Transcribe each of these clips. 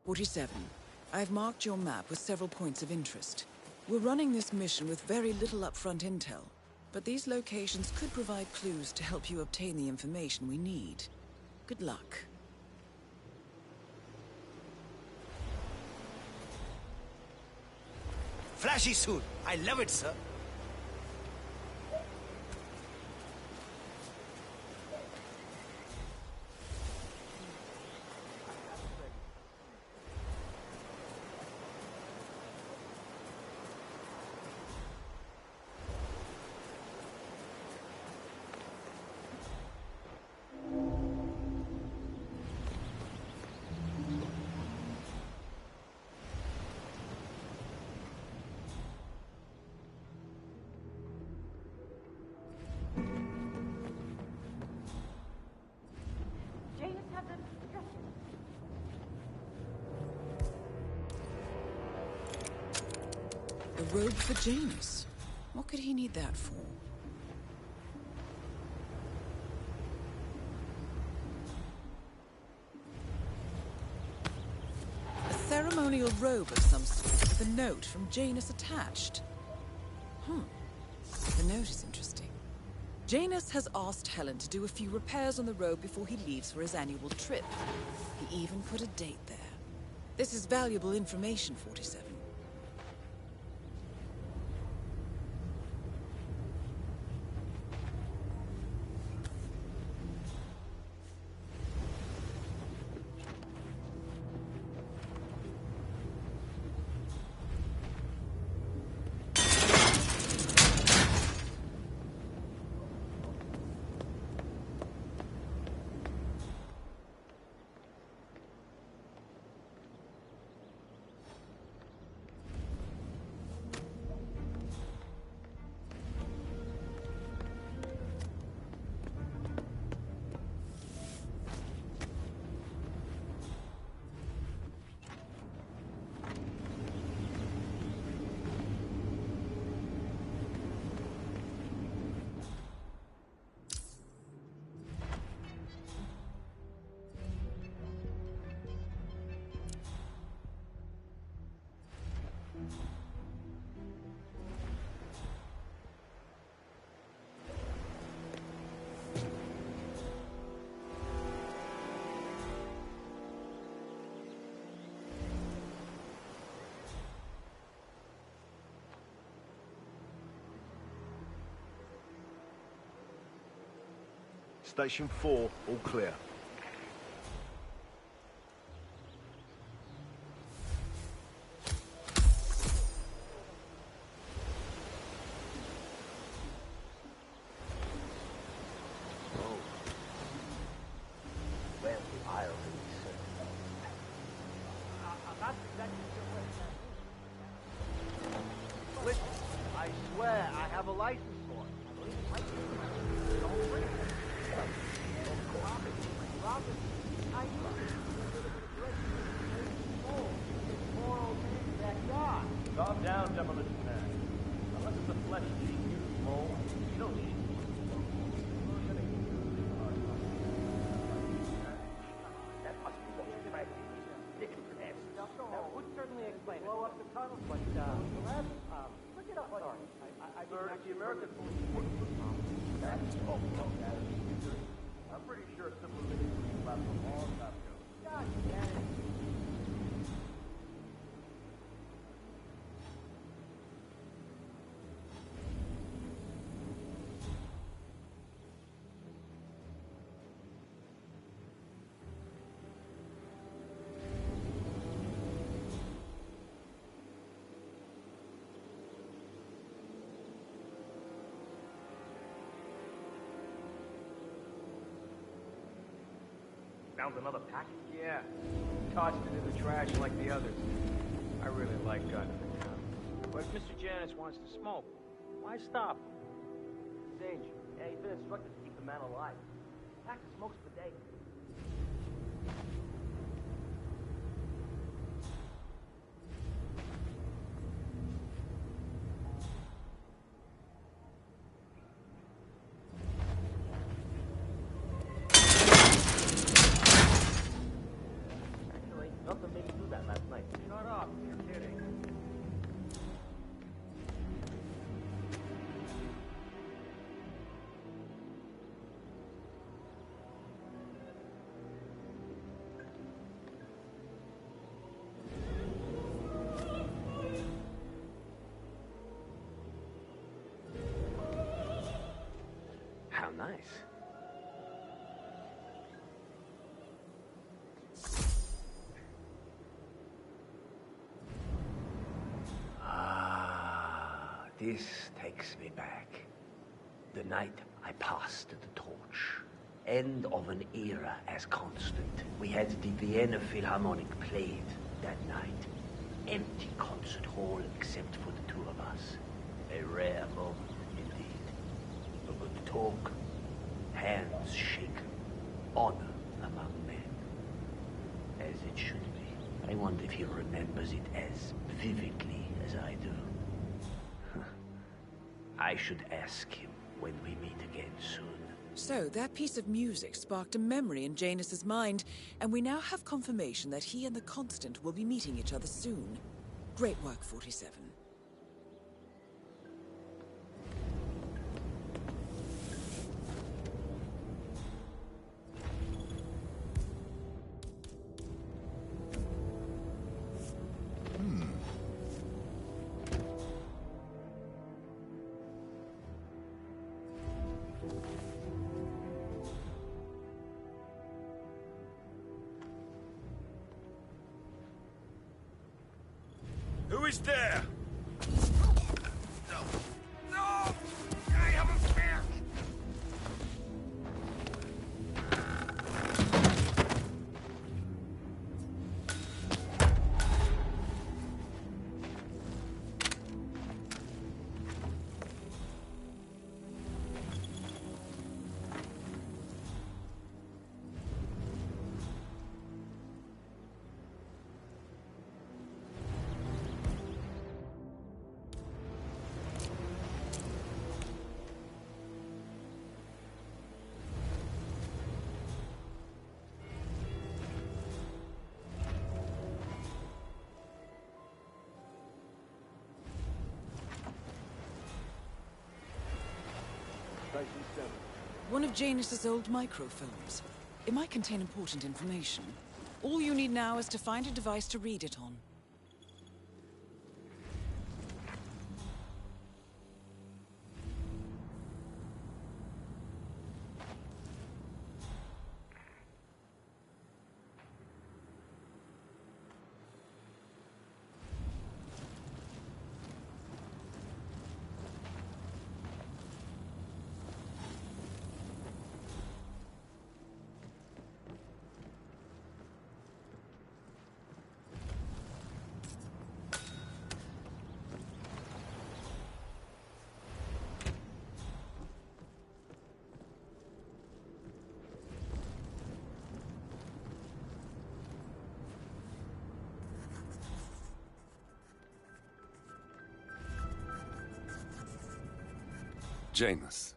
47. I've marked your map with several points of interest. We're running this mission with very little upfront intel, but these locations could provide clues to help you obtain the information we need. Good luck. Flashy suit. I love it, sir. A robe for Janus. What could he need that for? A ceremonial robe of some sort with a note from Janus attached. The note is interesting. Janus has asked Helen to do a few repairs on the robe before he leaves for his annual trip. He even put a date there. This is valuable information, 47. Station 4, all clear. I swear I have a license for it. I believe it's license. Don't bring it. Calm down, demolition man. Unless it's a flesh-eating mutant mole, you don't need That must be what you might be. That would certainly explain it. Blow up the tunnel, but look it up. Sorry. Sir, the American police force was that's I'm pretty sure civilization left a long time ago. God damn it. Found another package? Yeah. Tossed it in the trash like the others. I really like guns. But if Mr. Janus wants to smoke, why stop him? Danger. Yeah, he's been instructed to keep the man alive. Pack of smokes per day. Nothing made me do that last night. Shut up, you're kidding. How nice. Ah, this takes me back. The night I passed the torch. End of an era as constant. We had the Vienna Philharmonic played that night. Empty concert hall except for the two of us. A rare moment indeed. A good talk, hands shaken, honor among men. As it should be. I wonder if he remembers it as vividly as I do. I should ask him when we meet again soon. So, that piece of music sparked a memory in Janus's mind, and we now have confirmation that he and the Constant will be meeting each other soon. Great work, 47. Who is there? No! No! I have a fear! Station 7. One of Janus's old microfilms. It might contain important information. All you need now is to find a device to read it on. Janus.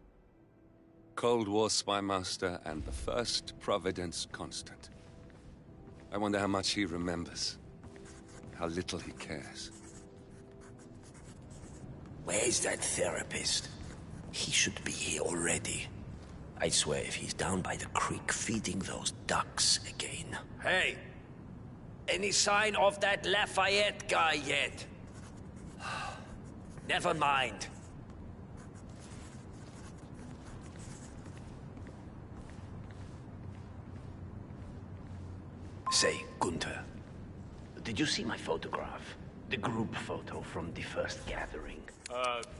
Cold War spy master and the first Providence constant. I wonder how much he remembers. How little he cares. Where's that therapist? He should be here already. I swear if he's down by the creek feeding those ducks again. Hey! Any sign of that Lafayette guy yet? Never mind. Say, Gunther, did you see my photograph? The group photo from the first gathering.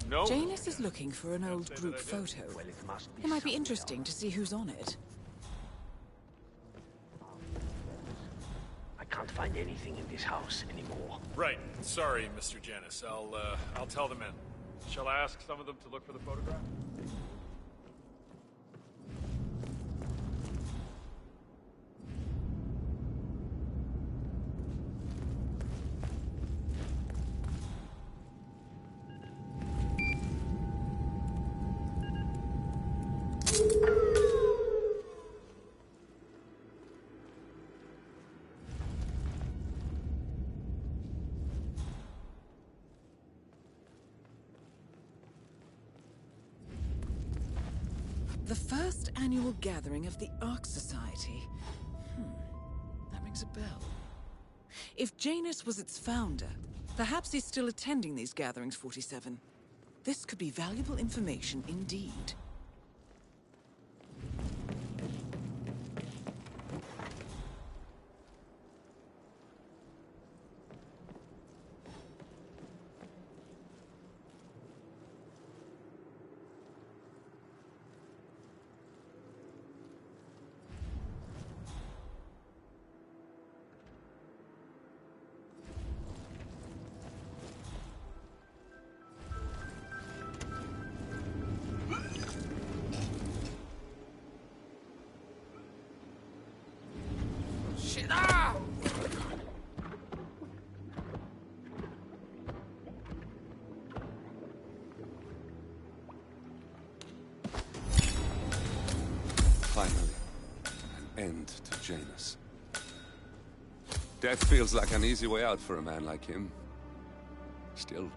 No. Janus is looking for an old group photo. Well, it must be It might be somewhere. interesting to see who's on it. I can't find anything in this house anymore. Right. Sorry, Mr. Janus. I'll tell the men. Shall I ask some of them to look for the photograph? The first annual gathering of the Ark Society. That rings a bell. If Janus was its founder, perhaps he's still attending these gatherings, 47. This could be valuable information indeed. Finally, an end to Janus. Death feels like an easy way out for a man like him. Still.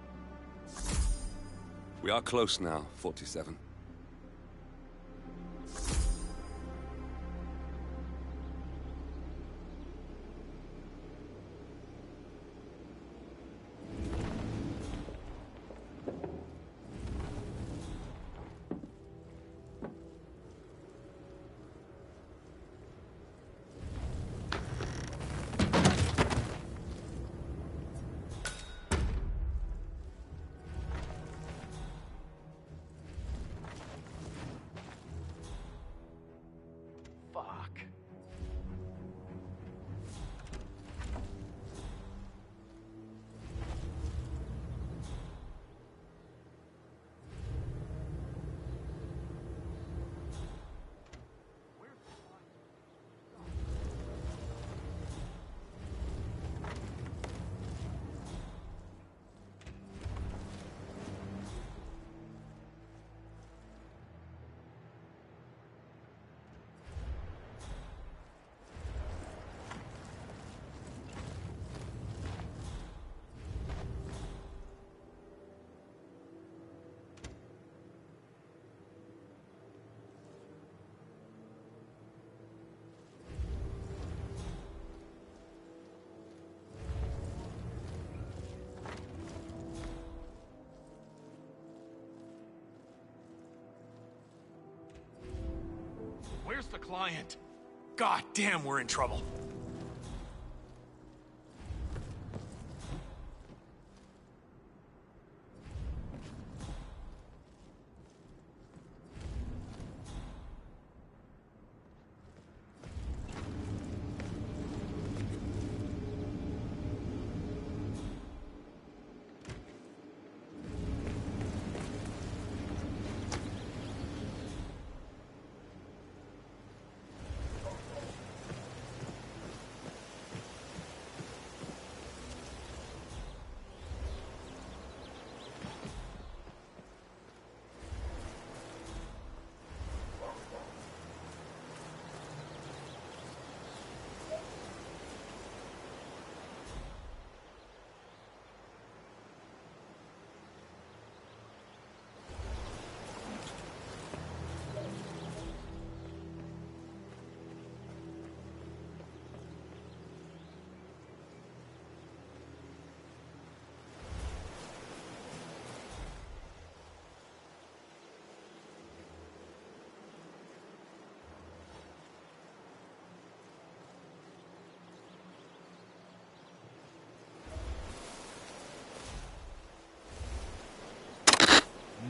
We are close now, 47. Fuck. Where's the client? God damn, we're in trouble.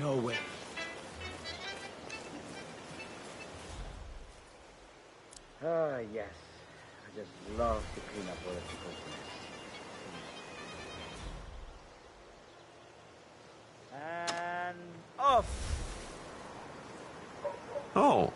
No way. Ah, yes. I just love to clean up political mess. And off! Oh.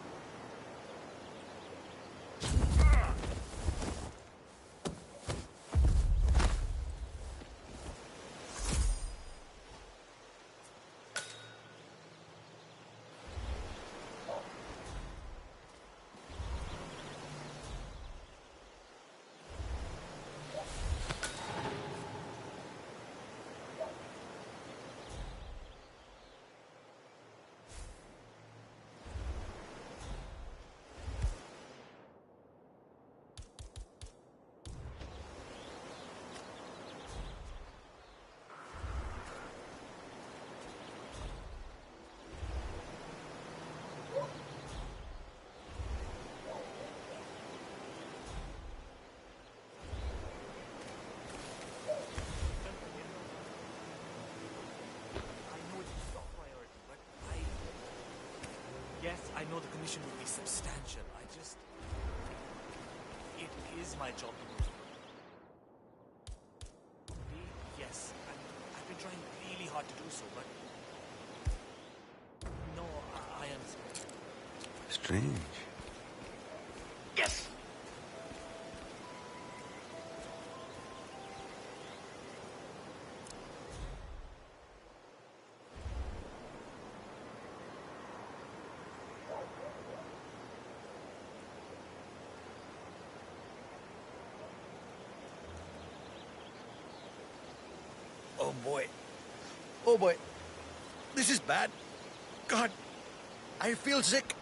I know the commission will be substantial. It is my job to move. Yes, I've been trying really hard to do so, but... No, I understand. Strange. Yes! Oh boy. Oh boy. This is bad. God, I feel sick.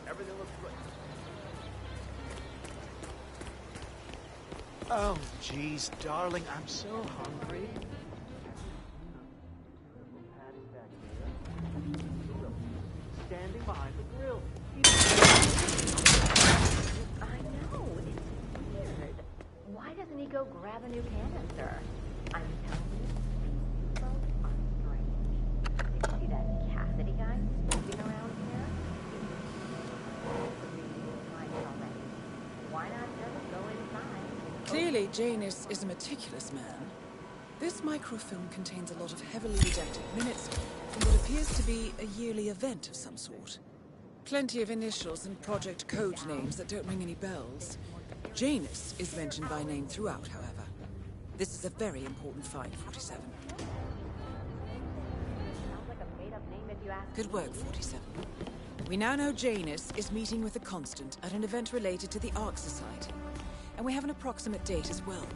Everything looks good. Oh, jeez, darling, I'm so hungry. Standing behind the grill. I know, it's weird. Why doesn't he go grab a new canister? I'm telling you, these people are strange. Did you see that Cassidy guy snooping around here? Why not just go inside? Clearly, Janus is a meticulous man. This microfilm contains a lot of heavily redacted minutes from what appears to be a yearly event of some sort. Plenty of initials and project code names that don't ring any bells. Janus is mentioned by name throughout, however. This is a very important find, 47. Sounds like a made-up name if you ask Good work, 47. We now know Janus is meeting with the Constant at an event related to the Ark Society. And we have an approximate date as well.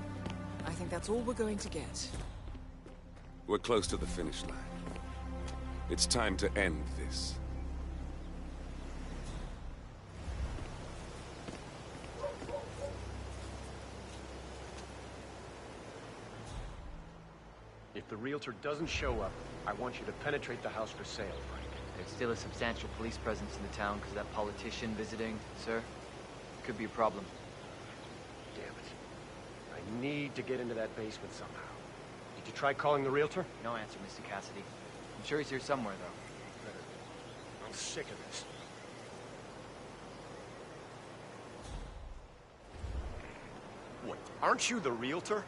I think that's all we're going to get. We're close to the finish line. It's time to end this. If the realtor doesn't show up, I want you to penetrate the house for sale, Frank. There's still a substantial police presence in the town because of that politician visiting, sir. Could be a problem. Damn it. I need to get into that basement somehow. Did you try calling the realtor? No answer, Mr. Cassidy. I'm sure he's here somewhere, though. I'm sick of this. What, aren't you the realtor?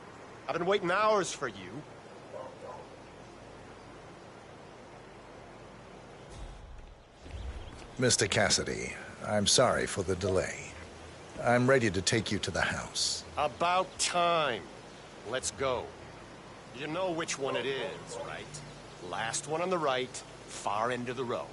I've been waiting hours for you. Mr. Cassidy, I'm sorry for the delay. I'm ready to take you to the house. About time. Let's go. You know which one it is, right? Last one on the right, far end of the road.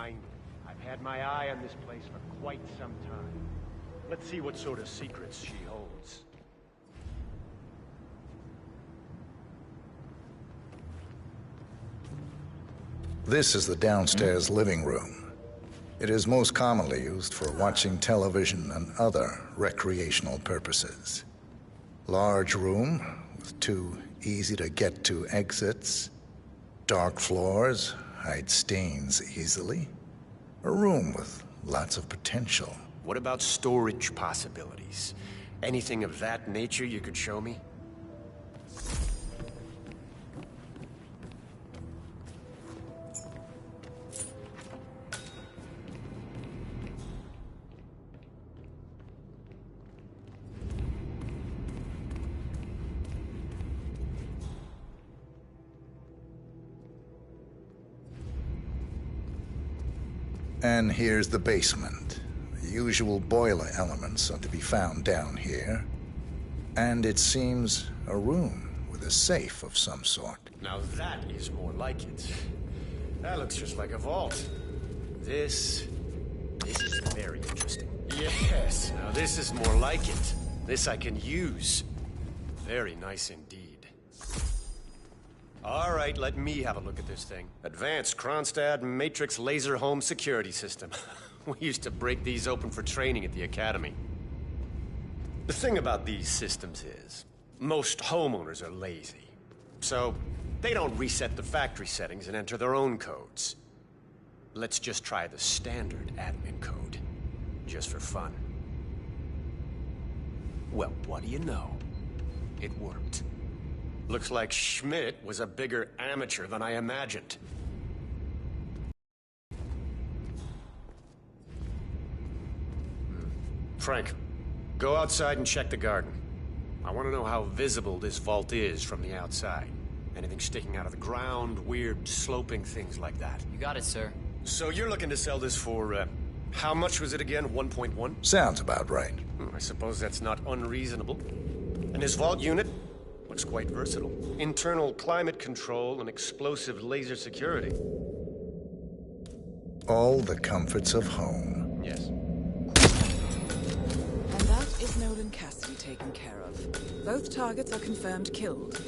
I've had my eye on this place for quite some time. Let's see what sort of secrets she holds. This is the downstairs living room. It is most commonly used for watching television and other recreational purposes. Large room with 2 easy-to-get-to exits. Dark floors hide stains easily. A room with lots of potential. What about storage possibilities? Anything of that nature you could show me? And here's the basement. The usual boiler elements are to be found down here. And it seems a room with a safe of some sort. Now that is more like it. That looks just like a vault. This is very interesting. Yes, now this is more like it. This I can use. Very nice indeed. All right, let me have a look at this thing. Advanced Kronstadt Matrix Laser Home Security System. We used to break these open for training at the academy. The thing about these systems is, most homeowners are lazy. So, they don't reset the factory settings and enter their own codes. Let's just try the standard admin code, just for fun. Well, what do you know? It worked. Looks like Schmidt was a bigger amateur than I imagined. Frank, go outside and check the garden. I want to know how visible this vault is from the outside. Anything sticking out of the ground, weird sloping things like that. You got it, sir. So you're looking to sell this for, how much was it again? 1.1? Sounds about right. I suppose that's not unreasonable. And this vault unit looks quite versatile. Internal climate control and explosive laser security. All the comforts of home. Yes. And that is Nolan Cassidy taken care of. Both targets are confirmed killed.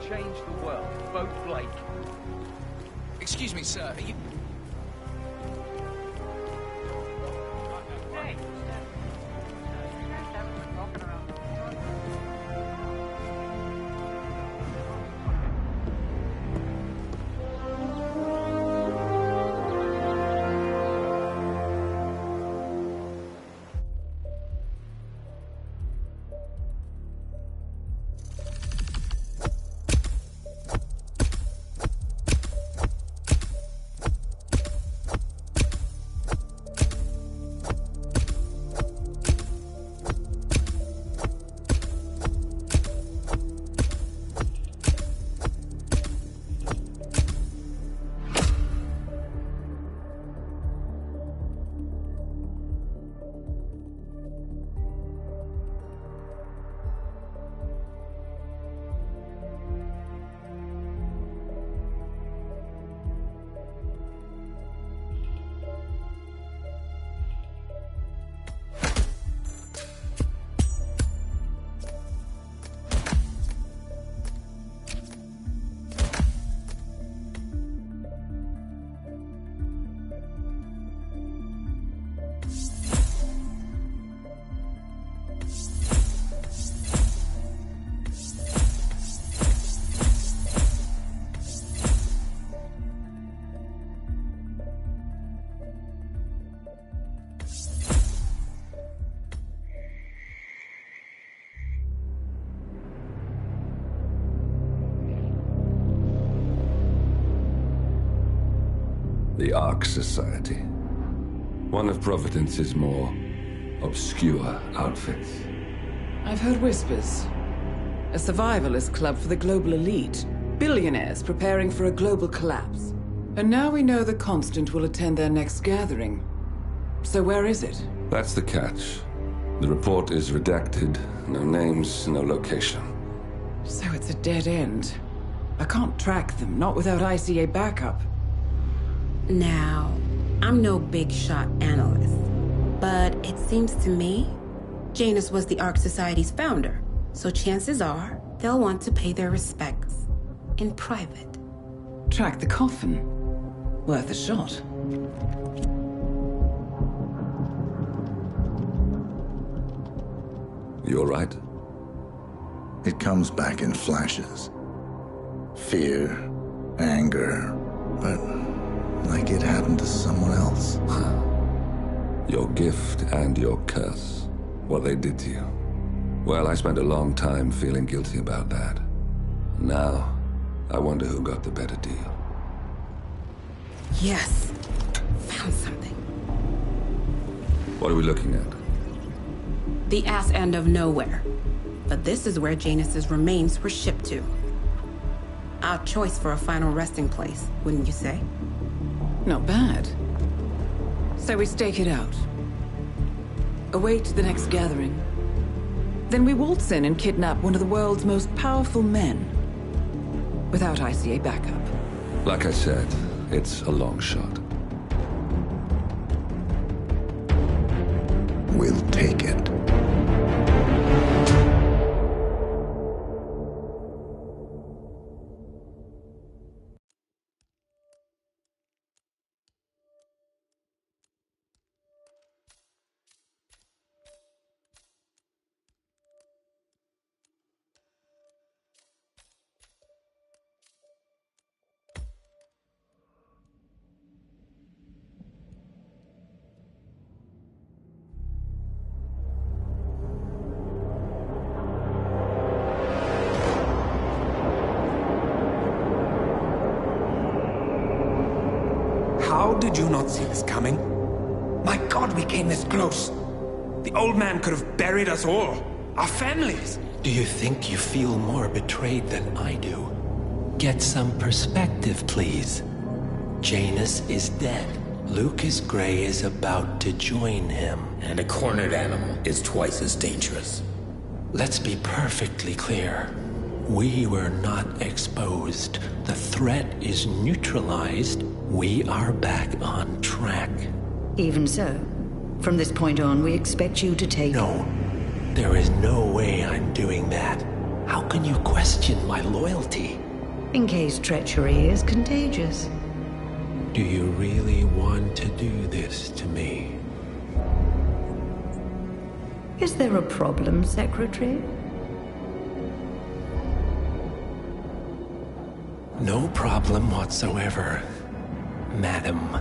Change the world. Vote Blake. Excuse me, sir. Are you... Hey! The Ark Society. One of Providence's more obscure outfits. I've heard whispers. A survivalist club for the global elite. Billionaires preparing for a global collapse. And now we know the Constant will attend their next gathering. So where is it? That's the catch. The report is redacted. No names, no location. So it's a dead end. I can't track them, not without ICA backup. Now, I'm no big shot analyst, but it seems to me Janus was the Ark Society's founder, so chances are they'll want to pay their respects in private. Track the coffin. Worth a shot. You all right? It comes back in flashes. Fear, anger, but like it happened to someone else. Your gift and your curse. What they did to you. Well, I spent a long time feeling guilty about that. Now, I wonder who got the better deal. Yes. Found something. What are we looking at? The ass end of nowhere. But this is where Janus's remains were shipped to. Our choice for a final resting place, wouldn't you say? Not bad. So we stake it out. Await the next gathering. Then we waltz in and kidnap one of the world's most powerful men. Without ICA backup. Like I said, it's a long shot. We'll take it. How did you not see this coming? My God, we came this close. The old man could have buried us all. Our families. Do you think you feel more betrayed than I do? Get some perspective, please. Janus is dead. Lucas Gray is about to join him. And a cornered animal is twice as dangerous. Let's be perfectly clear. We were not exposed. The threat is neutralized. We are back on track. Even so, from this point on, we expect you to take... No. There is no way I'm doing that. How can you question my loyalty? In case treachery is contagious. Do you really want to do this to me? Is there a problem, Secretary? No problem whatsoever, Madam.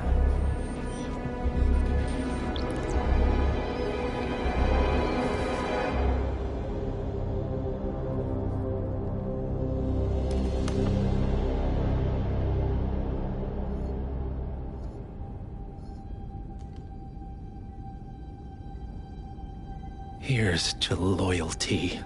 Here's to loyalty.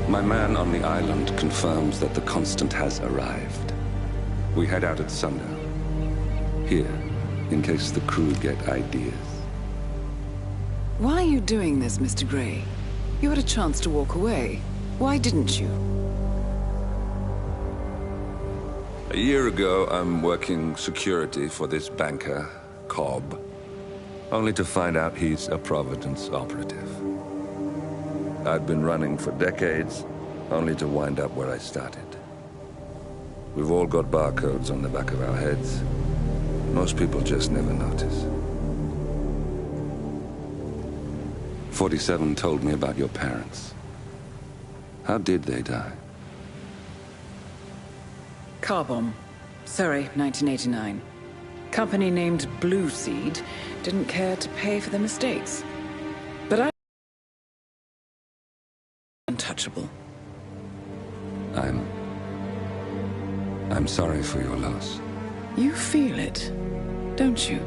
My man on the island confirms that the Constant has arrived. We head out at sundown. Here, in case the crew get ideas. Why are you doing this, Mr. Gray? You had a chance to walk away. Why didn't you? A year ago, I'm working security for this banker, Cobb. Only to find out he's a Providence operative. I'd been running for decades, only to wind up where I started. We've all got barcodes on the back of our heads. Most people just never notice. 47 told me about your parents. How did they die? Car bomb. Surrey, 1989. Company named Blue Seed didn't care to pay for their mistakes. But I'm untouchable. I'm sorry for your loss. You feel it, don't you?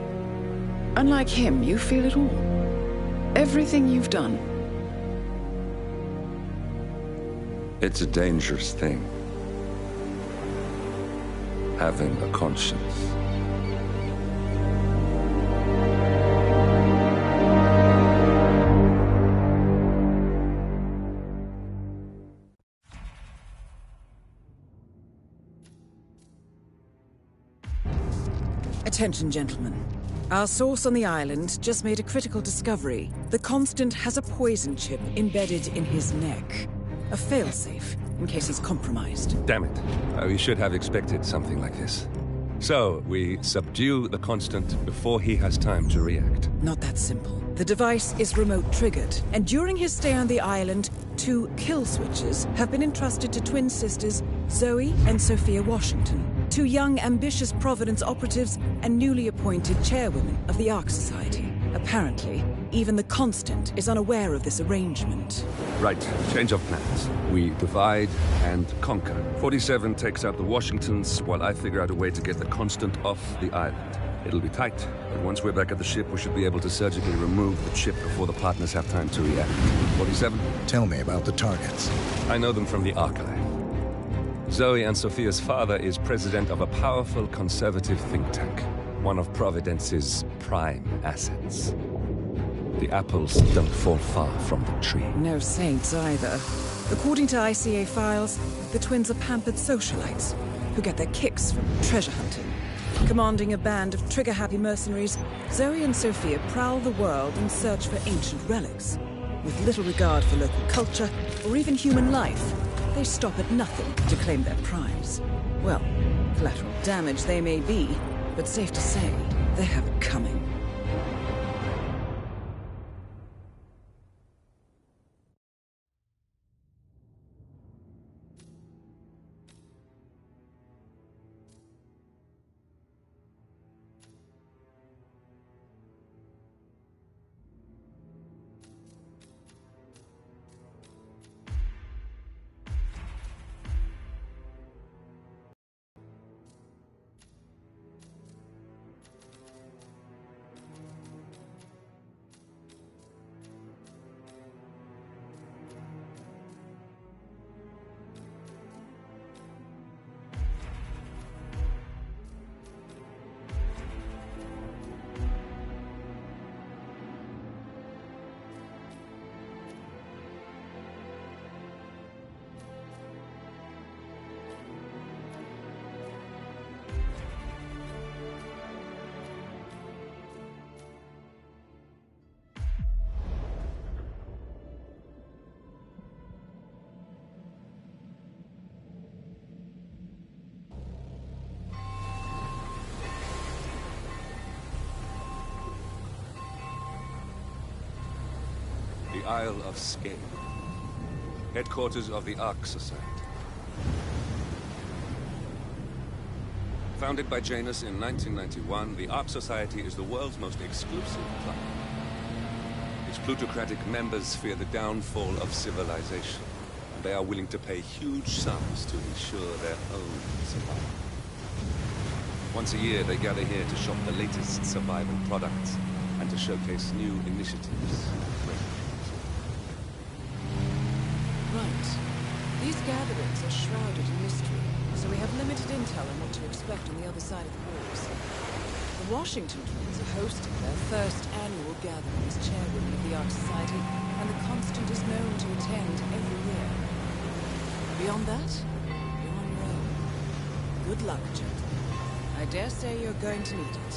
Unlike him, you feel it all. Everything you've done. It's a dangerous thing. Having a conscience. Attention, gentlemen. Our source on the island just made a critical discovery. The Constant has a poison chip embedded in his neck. A failsafe, in case he's compromised. Damn it. We should have expected something like this. So, we subdue the Constant before he has time to react. Not that simple. The device is remote-triggered, and during his stay on the island, 2 kill switches have been entrusted to twin sisters Zoe and Sophia Washington, 2 young, ambitious Providence operatives and newly appointed chairwomen of the Ark Society. Apparently, even the Constant is unaware of this arrangement. Right, change of plans. We divide and conquer. 47 takes out the Washingtons, while I figure out a way to get the Constant off the island. It'll be tight, but once we're back at the ship, we should be able to surgically remove the chip before the partners have time to react. 47? Tell me about the targets. I know them from the archive. Zoe and Sophia's father is president of a powerful conservative think tank, one of Providence's prime assets. The apples don't fall far from the tree. No saints either. According to ICA files, the twins are pampered socialites who get their kicks from treasure hunting. Commanding a band of trigger-happy mercenaries, Zoe and Sophia prowl the world in search for ancient relics. With little regard for local culture or even human life, they stop at nothing to claim their prize. Well, collateral damage they may be, but safe to say, they have it coming. The Isle of Skye, headquarters of the Ark Society. Founded by Janus in 1991, the Ark Society is the world's most exclusive club. Its plutocratic members fear the downfall of civilization, and they are willing to pay huge sums to ensure their own survival. Once a year, they gather here to shop the latest survival products and to showcase new initiatives. Right. These gatherings are shrouded in mystery, so we have limited intel on what to expect on the other side of the walls. The Washington twins are hosting their first annual gathering as chairwomen of the Ark Society, and the Constant is known to attend every year. Beyond that, you're on your own. Good luck, gentlemen. I dare say you're going to need it.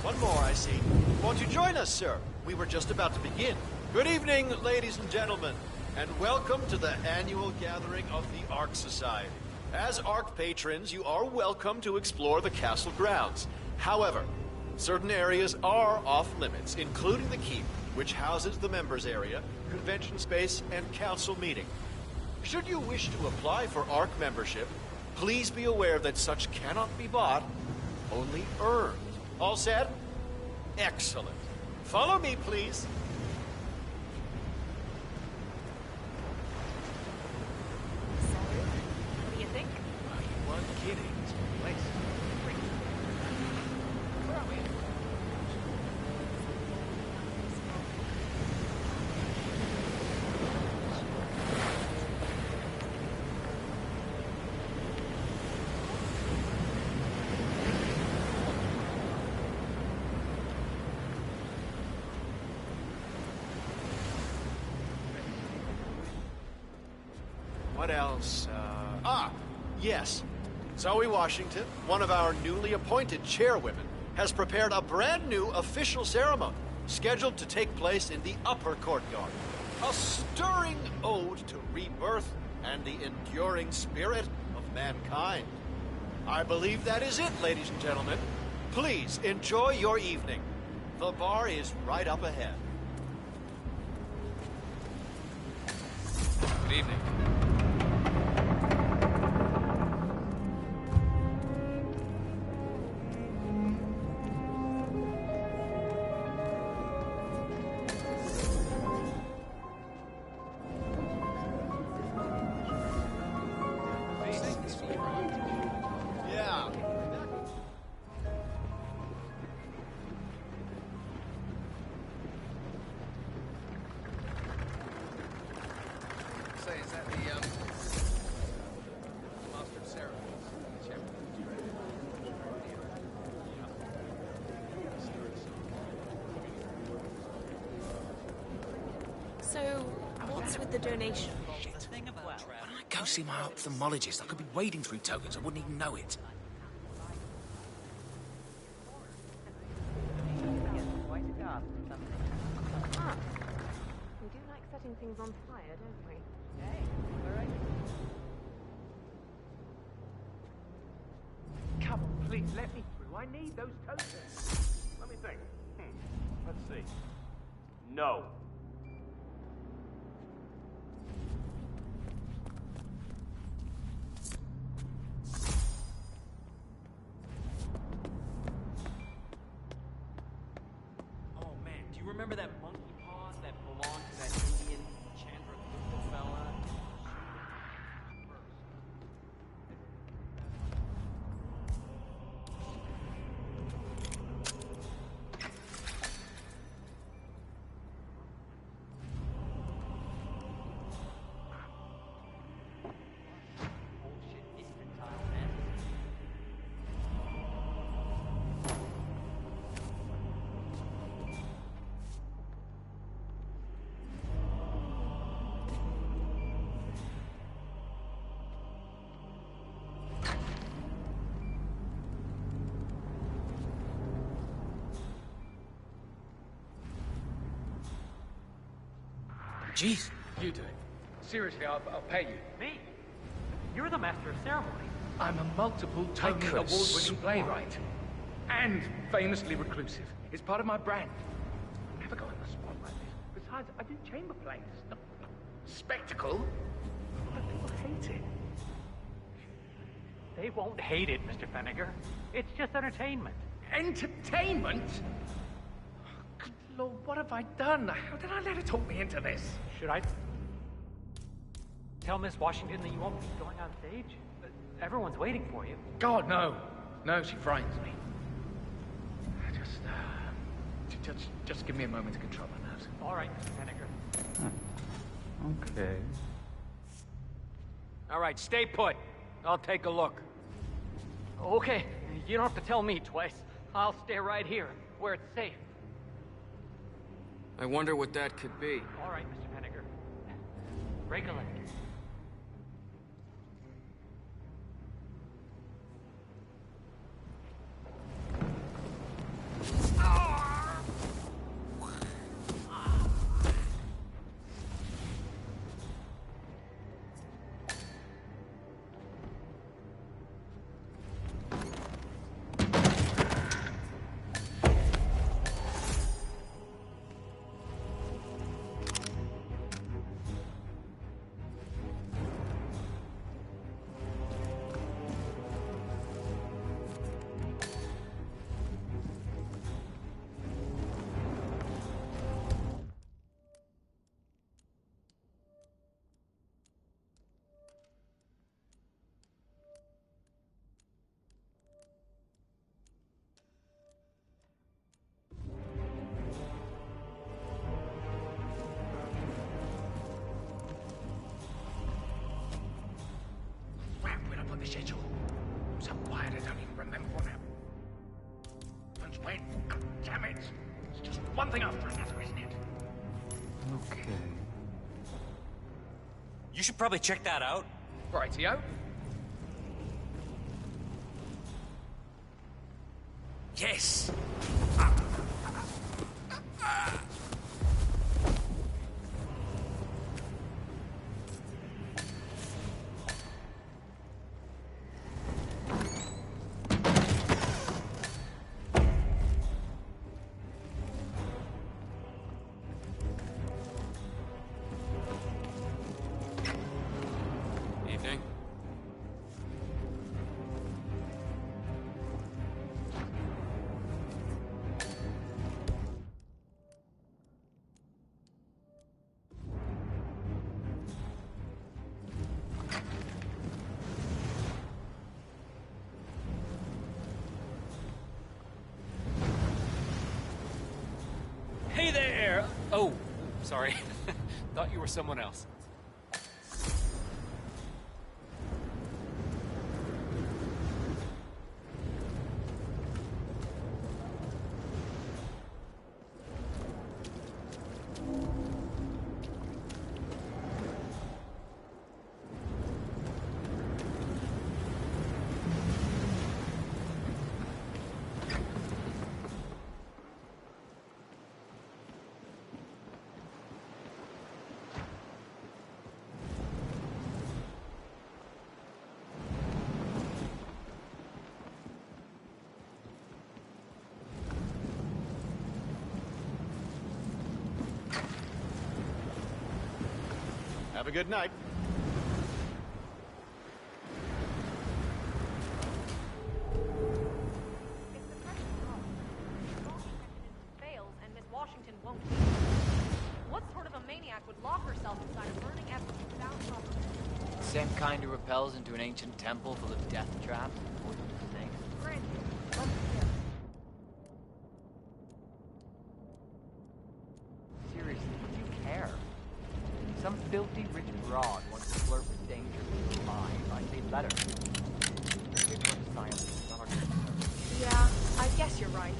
One more, I see. Won't you join us, sir? We were just about to begin. Good evening, ladies and gentlemen, and welcome to the annual gathering of the Ark Society. As Ark patrons, you are welcome to explore the castle grounds. However, certain areas are off-limits, including the keep, which houses the members area, convention space, and council meeting. Should you wish to apply for Ark membership, please be aware that such cannot be bought, only earned. All set? Excellent. Follow me, please. What do you think? Oh, you weren't kidding. This place is great. Where are we? What else? Yes. Zoe Washington, one of our newly appointed chairwomen, has prepared a brand new official ceremony scheduled to take place in the upper courtyard. A stirring ode to rebirth and the enduring spirit of mankind. I believe that is it, ladies and gentlemen. Please enjoy your evening. The bar is right up ahead. Good evening. Yeah. Say, is that the, Master of Ceremonies? So, what's with the donation? Why don't I go see my ophthalmologist? I could be wading through tokens. I wouldn't even know it. We do like setting things on fire, don't we? Hey, where are you? Come on, please, let me through. I need those tokens. Let me think. Let's see. No. Oh man, do you remember that monkey paw that belonged to that Indian Chandra Gupta fella? Jeez. You do it. Seriously, I'll pay you. Me? You're the Master of Ceremonies. I'm a multiple Tony could've award-winning playwright. And famously reclusive. It's part of my brand. I never go on the spot like this. Besides, I do chamber plays. Not spectacle. A lot of people hate it. They won't hate it, Mr. Fenniger. It's just entertainment. Entertainment? Good Lord, what have I done? How did I let her talk me into this? Should I tell Miss Washington that you won't be going on stage? Everyone's waiting for you. God, no. No, she frightens me. Just give me a moment to control my nerves. All right, Mr. Fenniger. Okay. All right, stay put. I'll take a look. Okay, you don't have to tell me twice. I'll stay right here, where it's safe. I wonder what that could be. All right, Mr. Fenniger. Break a leg. the schedule. I'm so quiet I don't even remember what happened. Since when? God damn it! It's just one thing after another, isn't it? Okay. You should probably check that out. Rightio. Yes! Evening. Hey there! Oh, sorry. Thought you were someone else. Have a good night. Fails and Miss Washington won't. What sort of a maniac would lock herself inside a burning effigy without proper... Same kind who repels into an ancient temple full of death traps and poisonous snakes. Seriously, do you care? Some filthy rich broad wants to flirt with danger with lies. I say let her. Give her science, not our concern. Yeah, I guess you're right.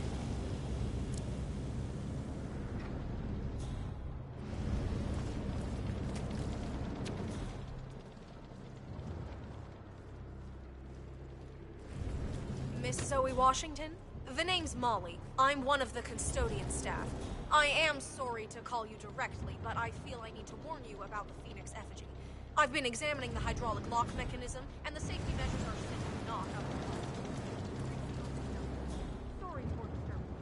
Miss Zoe Washington? The name's Molly. I'm one of the custodian staff. I am sorry to call you directly, but I feel I need to warn you about the Phoenix effigy. I've been examining the hydraulic lock mechanism, and the safety measures are simply not up to par. Sorry for disturbing you.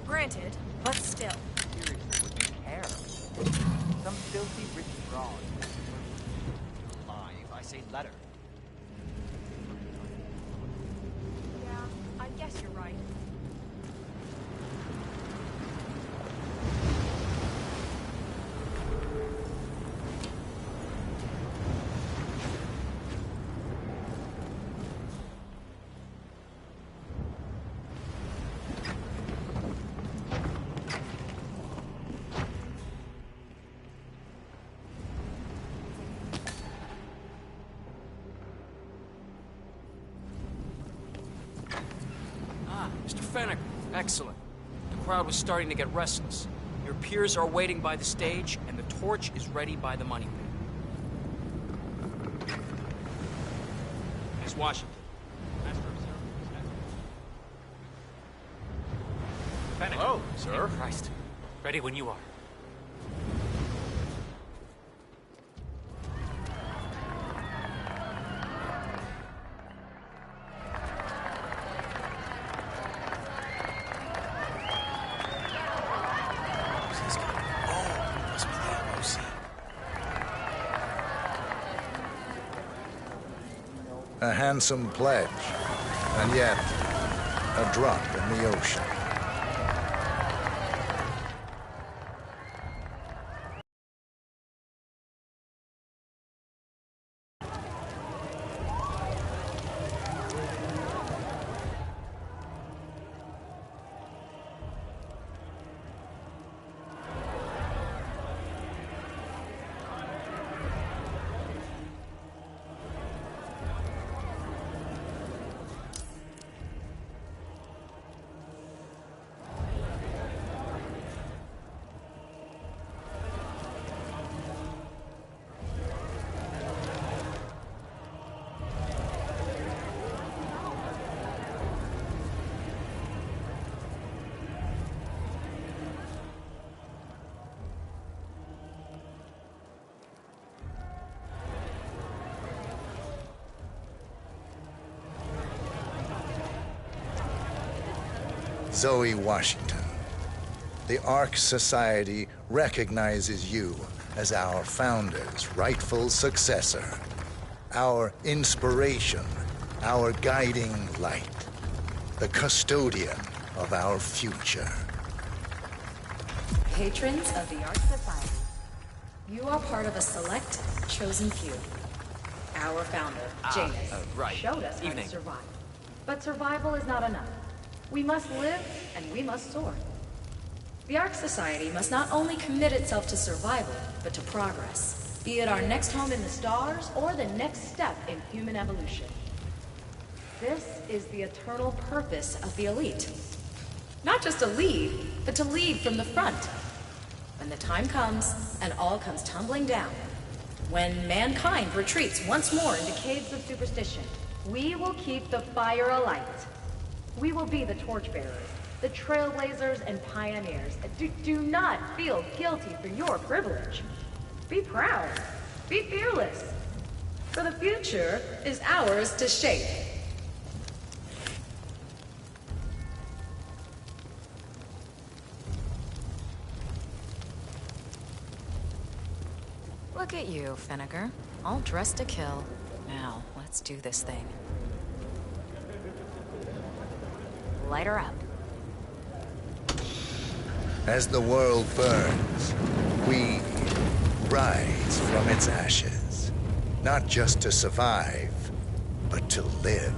Granted, but still. Seriously, would you care? Some filthy rich broad. Alive, I say let her. Yeah, I guess you're right. Mr. Fennec, excellent. The crowd was starting to get restless. Your peers are waiting by the stage, and the torch is ready by the money pit. Miss Washington. Master of Ceremonies. Fennec. Hello, sir. Christ. Ready when you are. A handsome pledge, and yet a drop in the ocean. Zoe Washington, the Ark Society recognizes you as our founder's rightful successor, our inspiration, our guiding light, the custodian of our future. Patrons of the Ark Society, you are part of a select, chosen few. Our founder, Janus, showed us how to survive. But survival is not enough. We must live, and we must soar. The Ark Society must not only commit itself to survival, but to progress, be it our next home in the stars or the next step in human evolution. This is the eternal purpose of the elite. Not just to lead, but to lead from the front. When the time comes, and all comes tumbling down, when mankind retreats once more into caves of superstition, we will keep the fire alight. We will be the torchbearers, the trailblazers and pioneers. Do not feel guilty for your privilege. Be proud. Be fearless. For the future is ours to shape. Look at you, Finnegar. All dressed to kill. Now, let's do this thing. Light her up. As the world burns, we rise from its ashes. Not just to survive, but to live.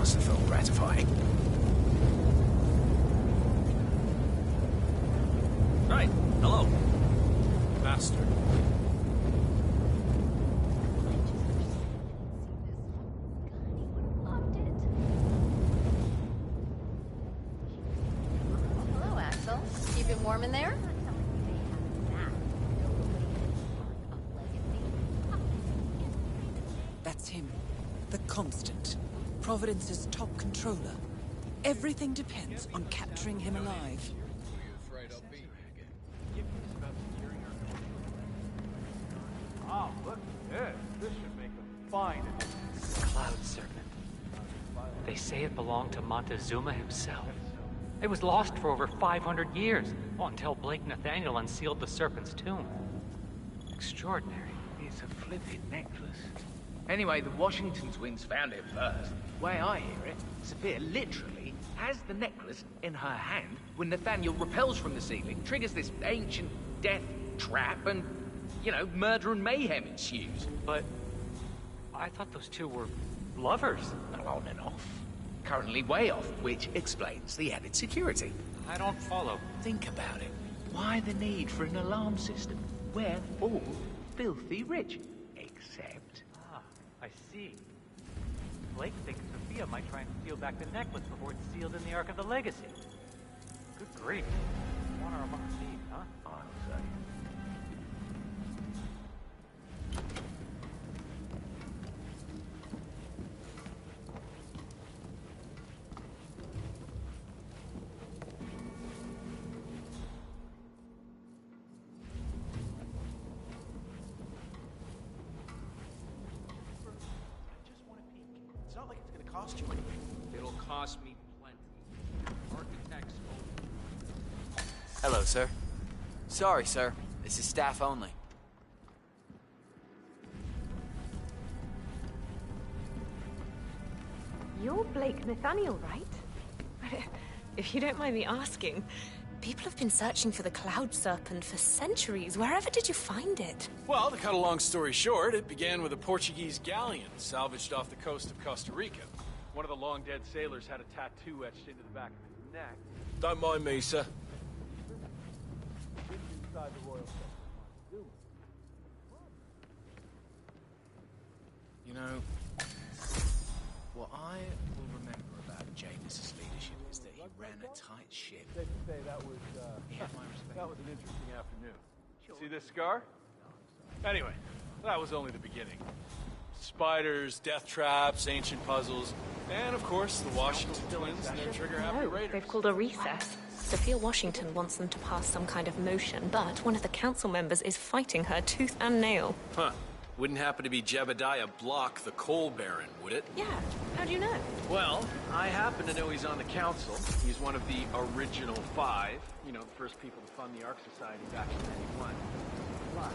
must have felt gratifying. Right. Hello. Master. Hello, Axel. Keeping warm in there? That's him. The Constant. Providence's top controller. Everything depends on capturing him alive. Oh, look at this. This should make a fine addition. Cloud Serpent. They say it belonged to Montezuma himself. It was lost for over 500 years, until Blake Nathaniel unsealed the Serpent's tomb. Extraordinary. It's a flippin' necklace. Anyway, the Washington twins found it first. Way I hear it, Sophia literally has the necklace in her hand when Nathaniel repels from the ceiling, triggers this ancient death trap, and, you know, murder and mayhem ensues. But I thought those two were lovers. On and off. Currently way off, which explains the added security. I don't follow. Think about it. Why the need for an alarm system? We're all filthy rich. Except... Ah, I see. Blake thinks Sophia might try and steal back the necklace before it's sealed in the Ark of the Legacy. Good grief. Honor among thieves, huh? I'll say. It's not like it's gonna cost you anything. It'll cost me plenty. Architects only. Hello, sir. Sorry, sir. This is staff only. You're Blake Nathaniel, right? If you don't mind me asking, people have been searching for the Cloud Serpent for centuries. Wherever did you find it? Well, to cut a long story short, it began with a Portuguese galleon salvaged off the coast of Costa Rica. One of the long-dead sailors had a tattoo etched into the back of his neck. Don't mind me, sir. Inside the royal settlement. You know, what I will remember about Janus's leadership is that he ran a tight ship. Safe to say that was, He had my respect. that was an interesting afternoon. See this scar? Anyway, that was only the beginning. Spiders, death traps, ancient puzzles, and of course the Washington twins and their trigger-happy No, raiders. they've called a recess. Sophia Washington wants them to pass some kind of motion, but one of the council members is fighting her tooth and nail. Huh. Wouldn't happen to be Jebediah Block, the coal baron, would it? Yeah, how do you know? Well, I happen to know he's on the council. He's one of the original 5. You know, the first people to fund the Ark Society back in 91.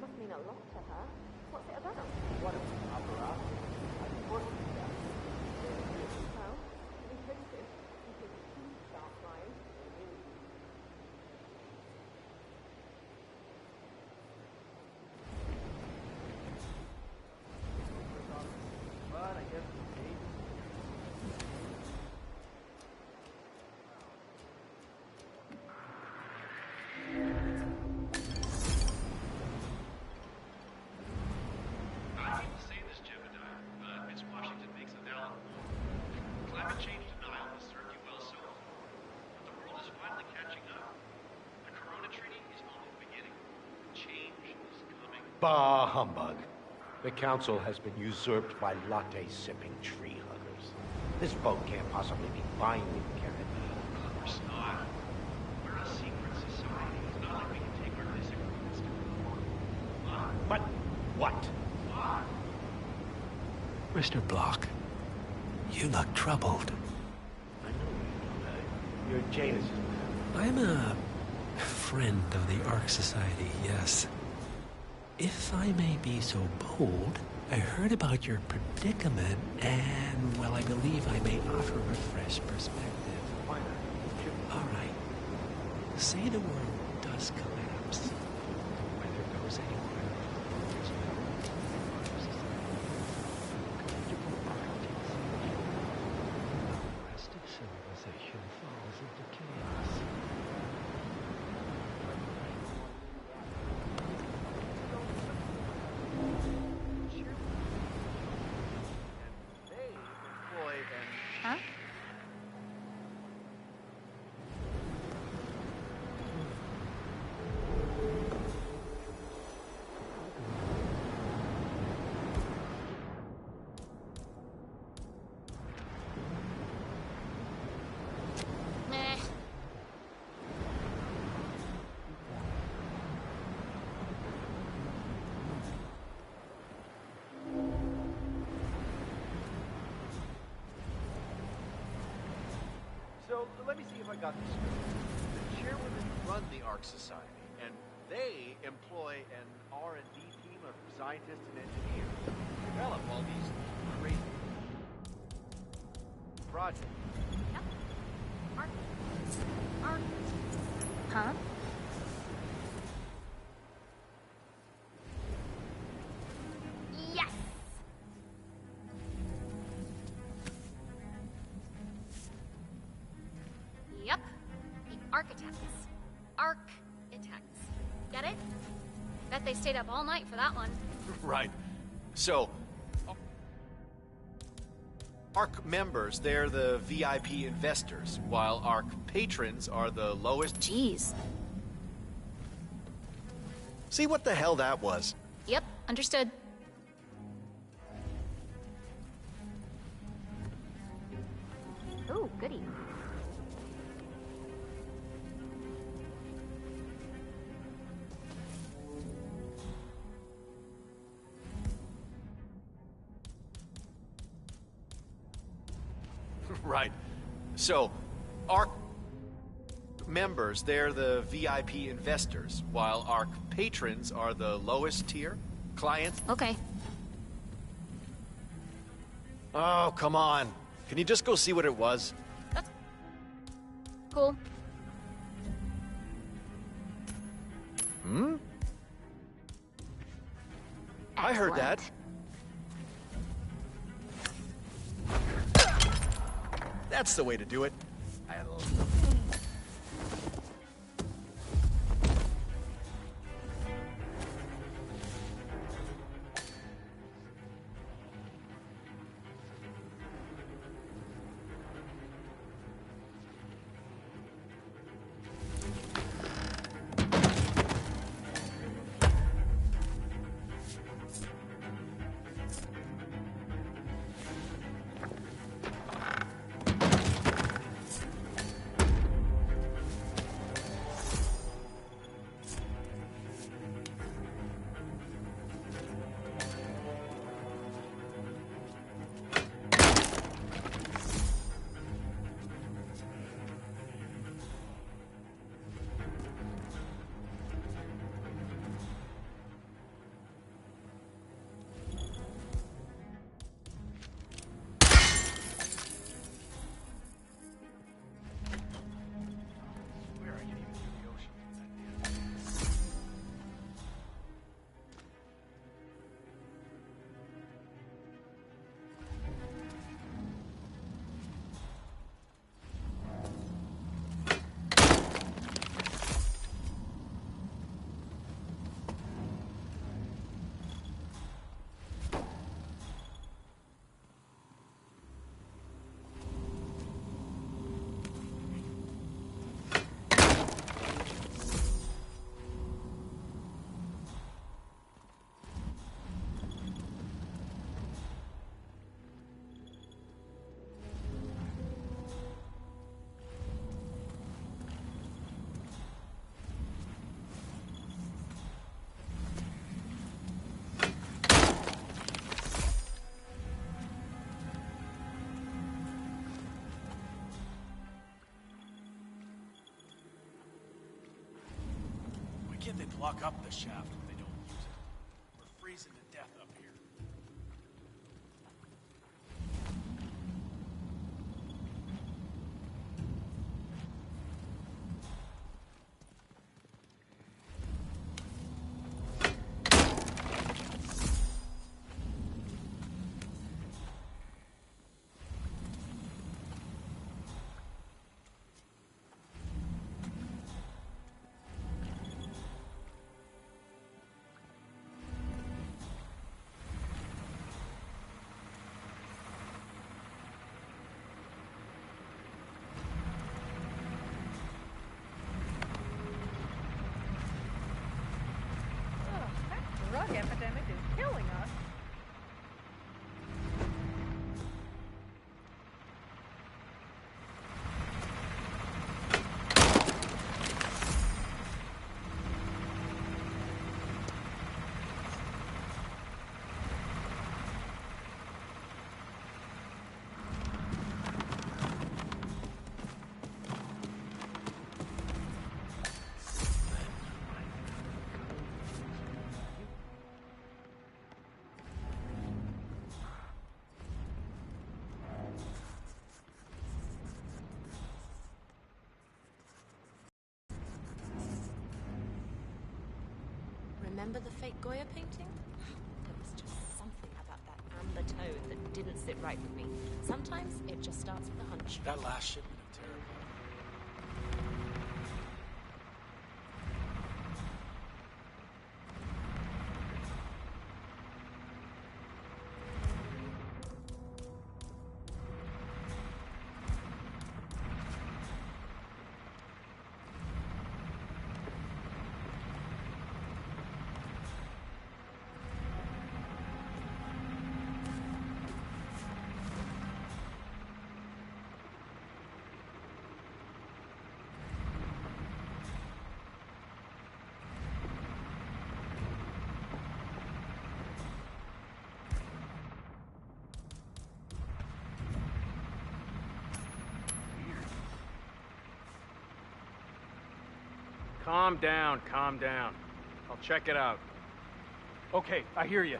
Must mean a lot to her. What's it about? what an opera. Of course it's that. Well, we fixed it. You could start flying. But I guess it's eight. I hate to say this, Jebediah, but Miss Washington makes a valid point. Climate change denial has served you well so far, but the world is finally catching up. The Corona Treaty is only the beginning. Change is coming. Bah humbug. The council has been usurped by latte-sipping tree huggers. This vote can't possibly be binding, can it? Of course not. We're a secret society. It's not like we can take our disagreements to court. But what? Mr. Block, you look troubled. You're Janus's man. I'm a friend of the Ark Society, yes. If I may be so bold, I heard about your predicament, and, well, I believe I may offer a fresh perspective. All right. Say the word does collapse. So, let me see if I got this straight. The chairwomen run the Ark Society, and they employ an R&D team of scientists and engineers to develop all these crazy projects. Yep. Ark. Huh? Yes! Yep. The architects. Architects. Get it? Bet they stayed up all night for that one. Right. So, ARC members, they're the VIP investors, while ARC patrons are the lowest... Jeez. See what the hell that was? Yep, understood. Ooh, goody. Right. So, ARC members, they're the VIP investors, while ARC patrons are the lowest tier clients. Okay. Oh, come on. Can you just go see what it was? That's cool. Hmm? I heard that. That's the way to do it. I had a little... Can't they block up the shaft when they don't use it? We're freezing to death up here. Remember the fake Goya painting? There was just something about that amber tone that didn't sit right with me. Sometimes it just starts with a hunch. That last shipment of terror. Calm down, calm down. I'll check it out. Okay, I hear you.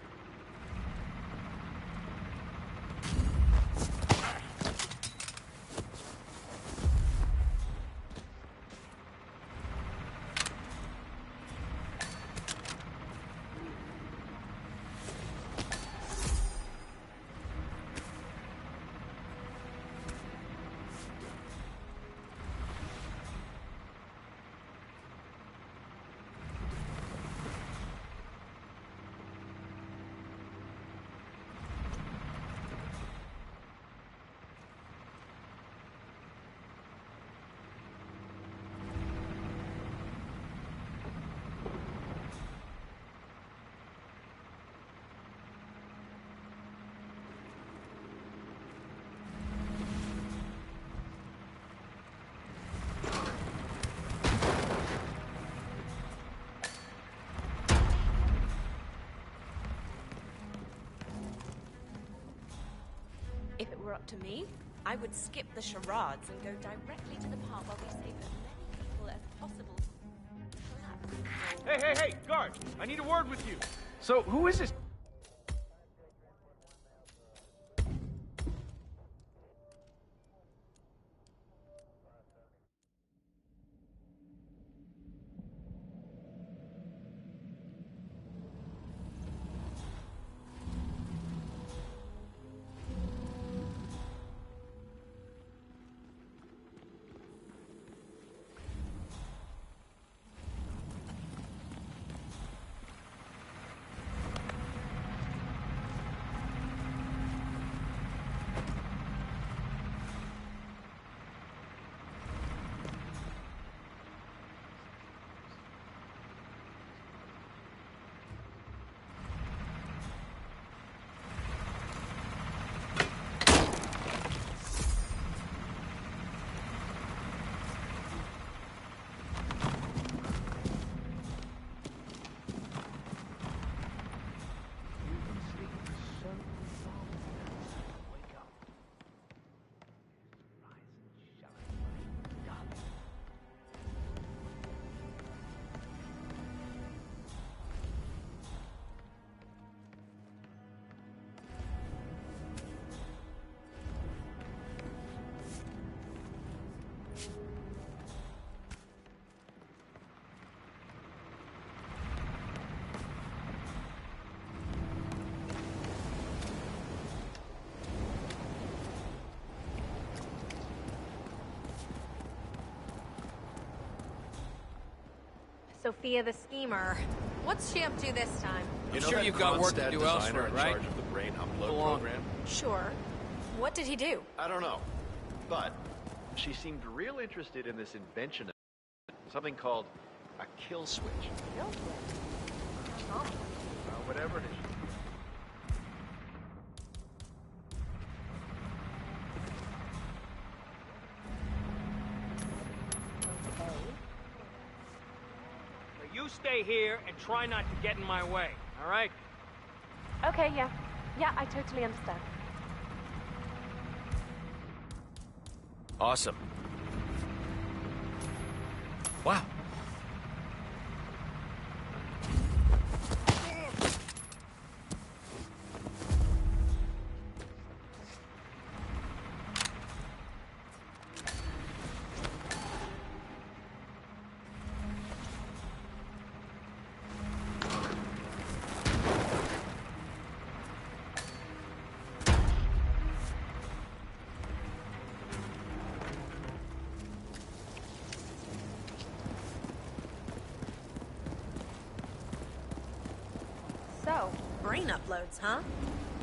If it were up to me, I would skip the charades and go directly to the part where we save as many people as possible. Hey, guard! I need a word with you. So, who is this? Sophia the Schemer. What's she up to this time? I'm sure you've got work to do elsewhere, right? In charge of the brain upload Go on. program? Sure. What did he do? I don't know. But she seemed real interested in this invention, something called a kill switch. Kill switch? Whatever it is. You stay here and try not to get in my way, all right? Okay, yeah. Yeah, I totally understand. Awesome. Wow. brain uploads, huh?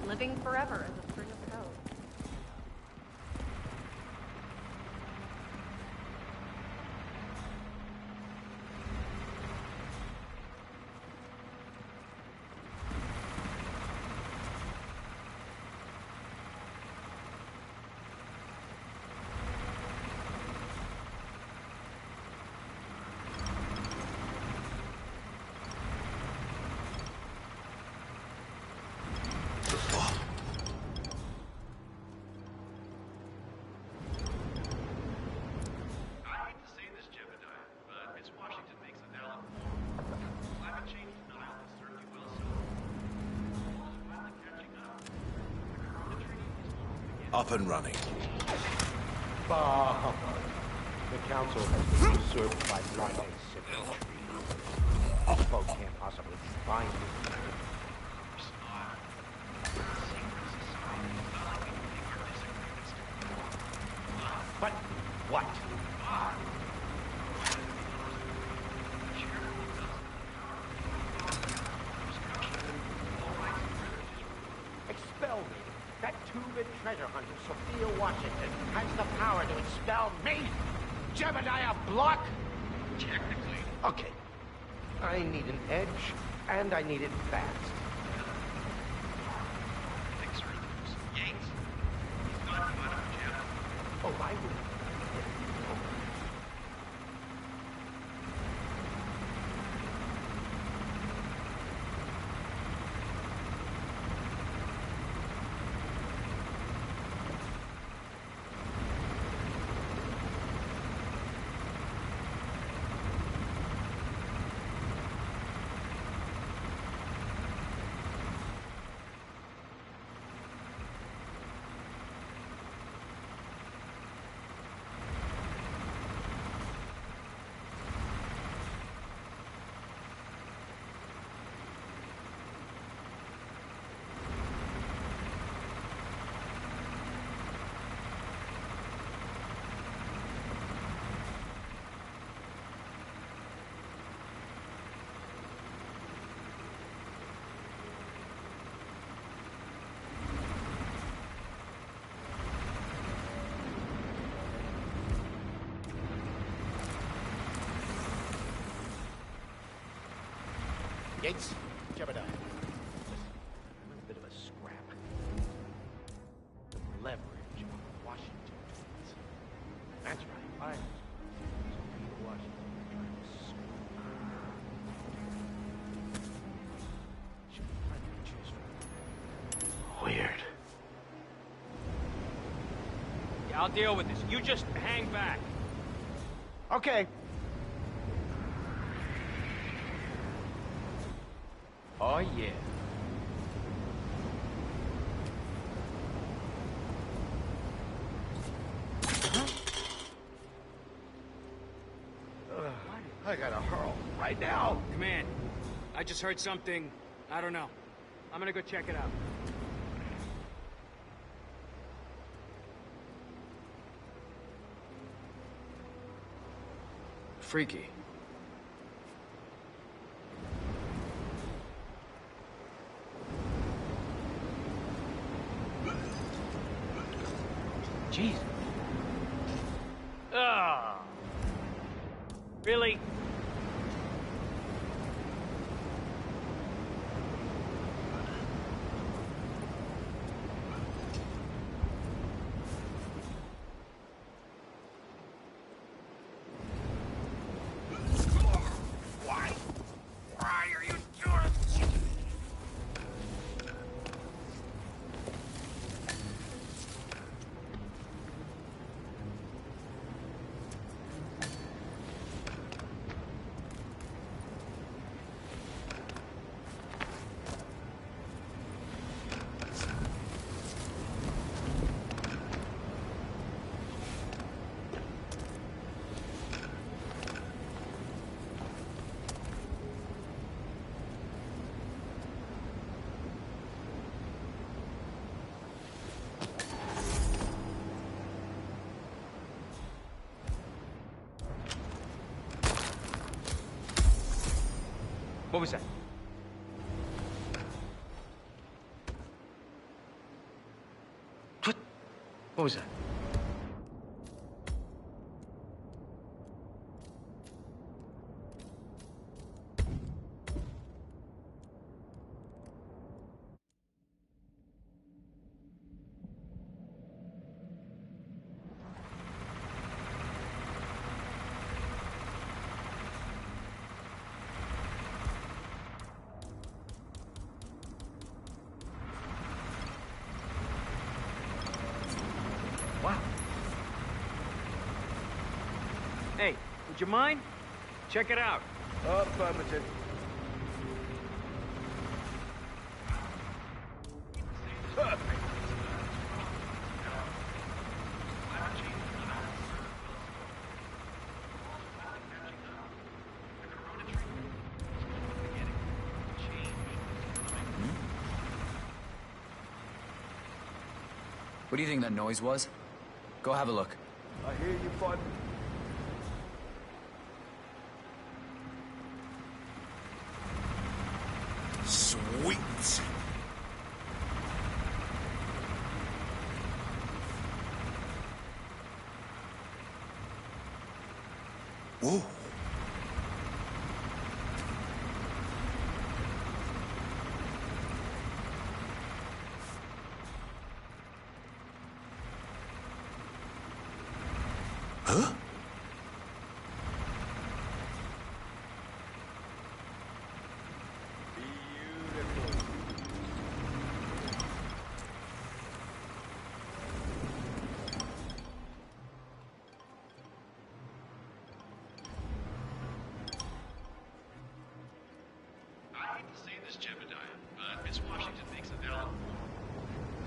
Living forever as a string of code. Up and running. Bah! The council has been usurped by Latte Sipping Tree. This boat can't possibly be binding. But what? Expel me. That two-bit treasure hunter, Sophia Washington, has the power to expel me! Jebediah Block! Technically. Okay. I need an edge, and I need it fast. Things are loose. Yates, he's gone out of jail. Oh, I will. Yates, Jebediah. Listen, a little bit of a scrap. The leverage on Washington twins. That's right. Sophia Washington trying to Should be plenty to choose from. Weird. Yeah, I'll deal with this. You just hang back. Okay. Oh, yeah. I gotta hurl right now. Command, I just heard something. I don't know. I'm gonna go check it out. Freaky. Jeez. Ah. Really? Why are you doing? What was that? What was that? Wow. Hey, would you mind? Check it out. Affirmative. Perfect. What do you think that noise was? Go have a look. I hear you, bud. Sweet. Whoa. Huh? I hate to say this, Jebediah, but Miss Washington makes a valid point.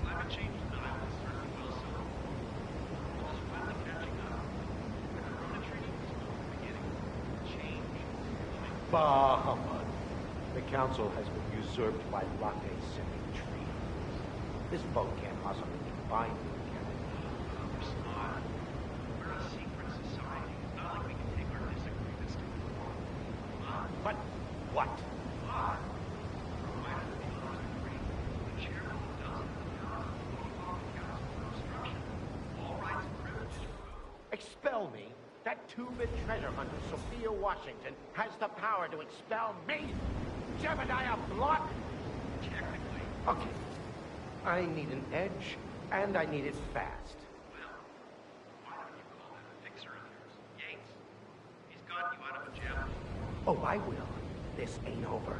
Climate change denial is certainly well so. The world is finally catching up. The Corona Treaty is only beginning. Change is coming. Bah, humbug. The council has been usurped by latte-sipping trees. This vote can't possibly be binding, can it? Of course not. We're a secret society. It's not like we can take our disagreements to court. But what? Expel me? That two-bit treasure hunter, Sophia Washington, has the power to expel me? Jebediah Block? Technically. Okay. I need an edge, and I need it fast. Well, why don't you call in the fixer of yours, Yates? He's gotten you out of a jam. Oh, I will. This ain't over.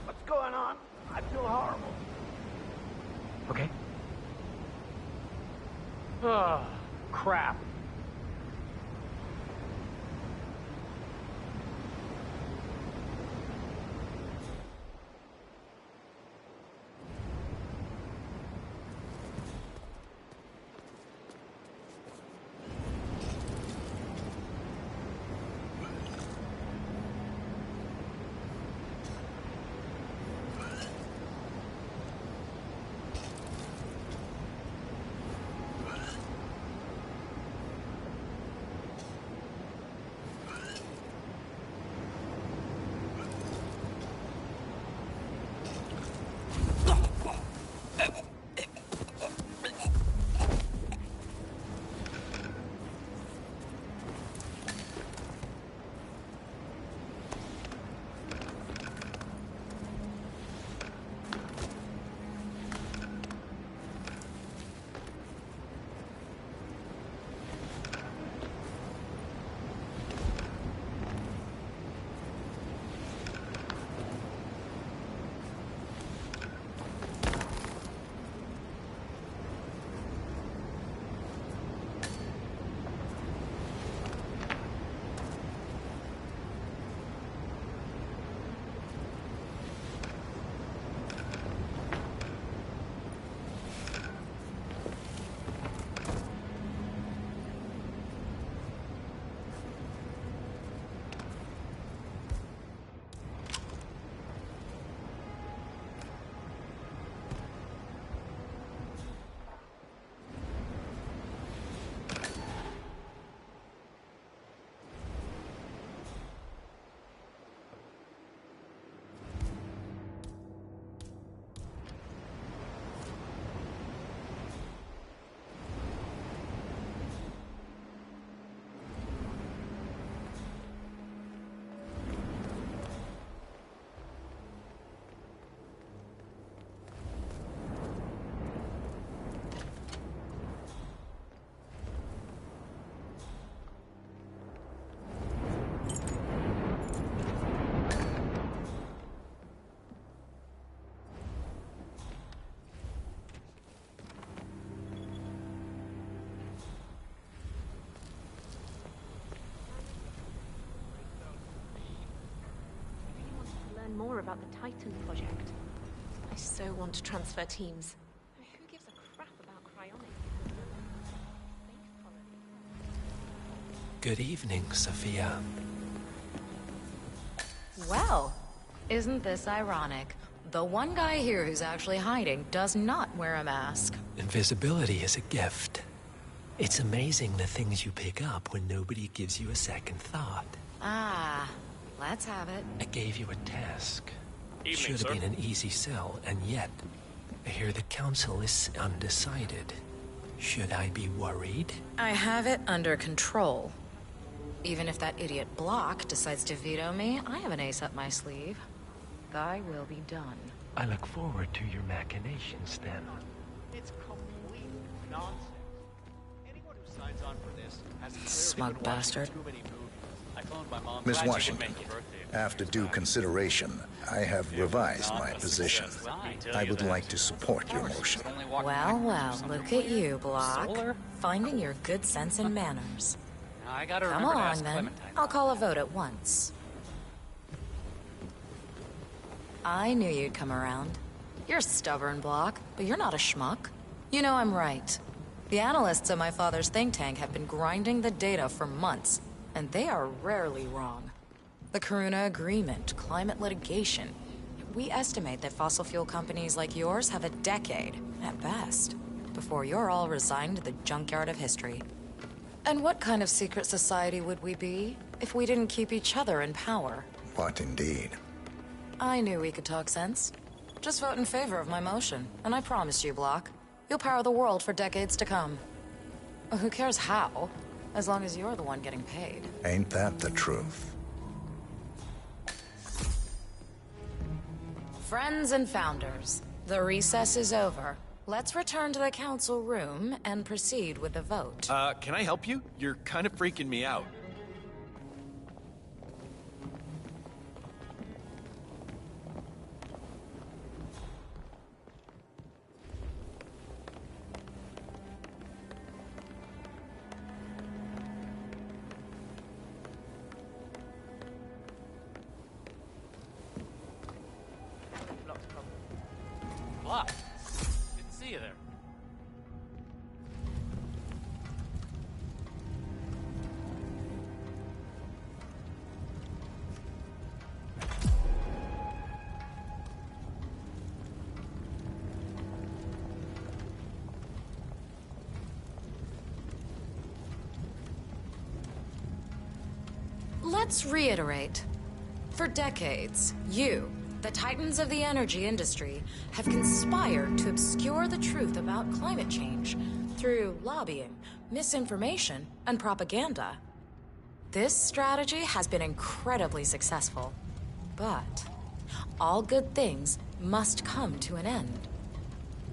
What's going on? I feel horrible. Okay. Ah, crap. learn more about the Titan project. I so want to transfer teams. Who gives a crap about cryonics? Good evening, Sophia. Well, isn't this ironic? The one guy here who's actually hiding does not wear a mask. Invisibility is a gift. It's amazing the things you pick up when nobody gives you a second thought. Ah, let's have it. I gave you a task. Evening, Should have been an easy sell, and yet, I hear the council is undecided. Should I be worried? I have it under control. Even if that idiot Block decides to veto me, I have an ace up my sleeve. Thy will be done. I look forward to your machinations, then. It's complete nonsense. Anyone who signs on for this has clearly Smug been watching bastard. too many movies. I phoned my mom. Miss Glad you could Washington, make it. after due consideration, I have revised my position. I would like to support your motion. Well, look at you, Block. Finding your good sense and manners. I gotta Come remember to along, ask then. Clementine. I'll call a vote at once. I knew you'd come around. You're stubborn, Block, but you're not a schmuck. You know I'm right. The analysts at my father's think tank have been grinding the data for months, and they are rarely wrong. The Karuna Agreement, climate litigation. We estimate that fossil fuel companies like yours have a decade, at best, before you're all resigned to the junkyard of history. And what kind of secret society would we be if we didn't keep each other in power? What indeed? I knew we could talk sense. Just vote in favor of my motion, and I promise you, Block, you'll power the world for decades to come. Who cares how, as long as you're the one getting paid. Ain't that the truth? Friends and founders, the recess is over. Let's return to the council room and proceed with the vote. Can I help you? You're kind of freaking me out. Block. Didn't see you there. Let's reiterate. For decades, you, the titans of the energy industry, have conspired to obscure the truth about climate change through lobbying, misinformation, and propaganda. This strategy has been incredibly successful. But all good things must come to an end.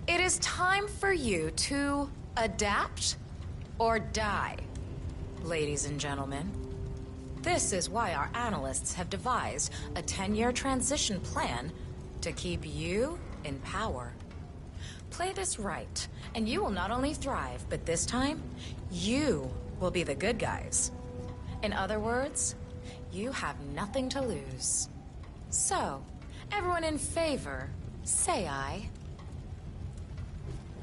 It is time for you to adapt or die, ladies and gentlemen. This is why our analysts have devised a 10-year transition plan to keep you in power. Play this right, and you will not only thrive, but this time, you will be the good guys. In other words, you have nothing to lose. So, everyone in favor, say aye.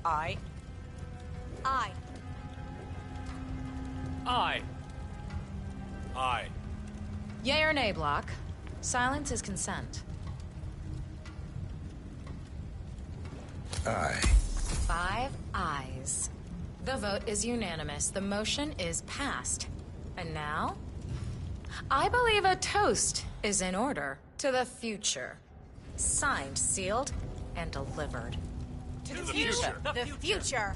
Aye. Aye. Aye. Aye. Yay or nay, Block? Silence is consent. Aye. 5 ayes. The vote is unanimous. The motion is passed. And now, I believe a toast is in order to the future. Signed, sealed, and delivered. To the future. The future.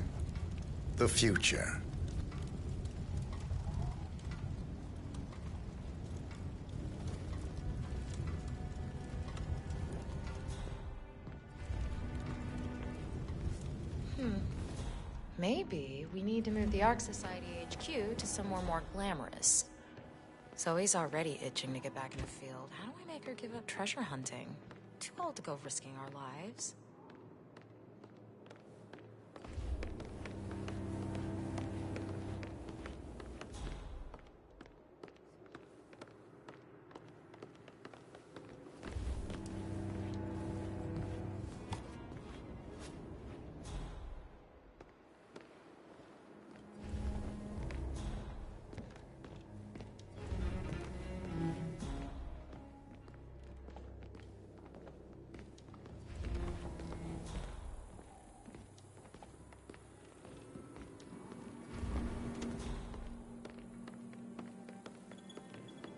The future. Maybe we need to move the Ark Society HQ to somewhere more glamorous. Zoe's already itching to get back in the field. How do we make her give up treasure hunting? Too old to go risking our lives.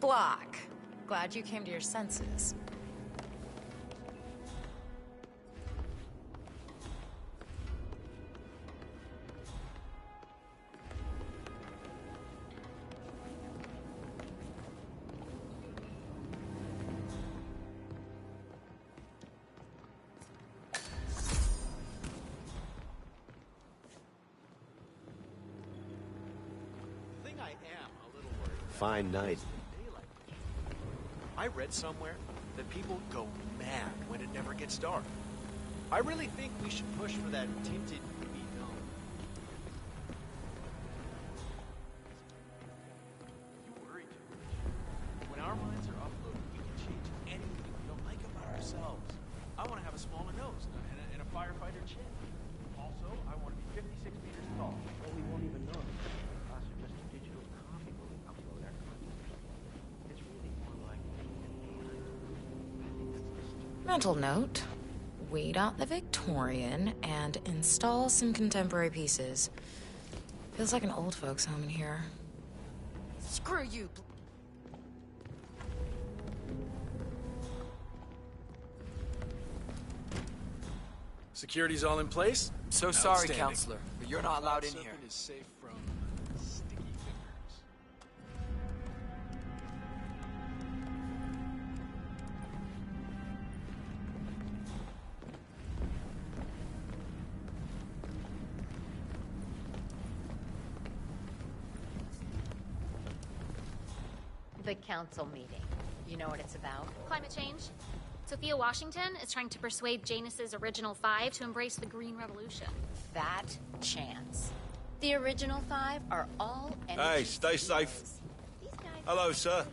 Block. Glad you came to your senses. Fine night. I read somewhere that people go mad when it never gets dark. I really think we should push for that tinted UV dome. You worry too much. When our minds are uploaded, we can change anything we don't like about ourselves. I want to have a smaller nose and a firefighter chin. Also, I want to be 56 meters tall. Well, we won't even know. Us are just a digital copy when we upload our content. It's really more like Mental note. Weed out the Victorian and install some contemporary pieces. Feels like an old folks' home in here. Screw you. Security's all in place? So sorry, Counselor, but you're not allowed in here. Is safe from sticky fingers. The council meeting. You know what it's about? Climate change. Sophia Washington is trying to persuade Janus's original five to embrace the Green Revolution. That chance. The original five are all energy. Hey, stay safe. Hello, sir.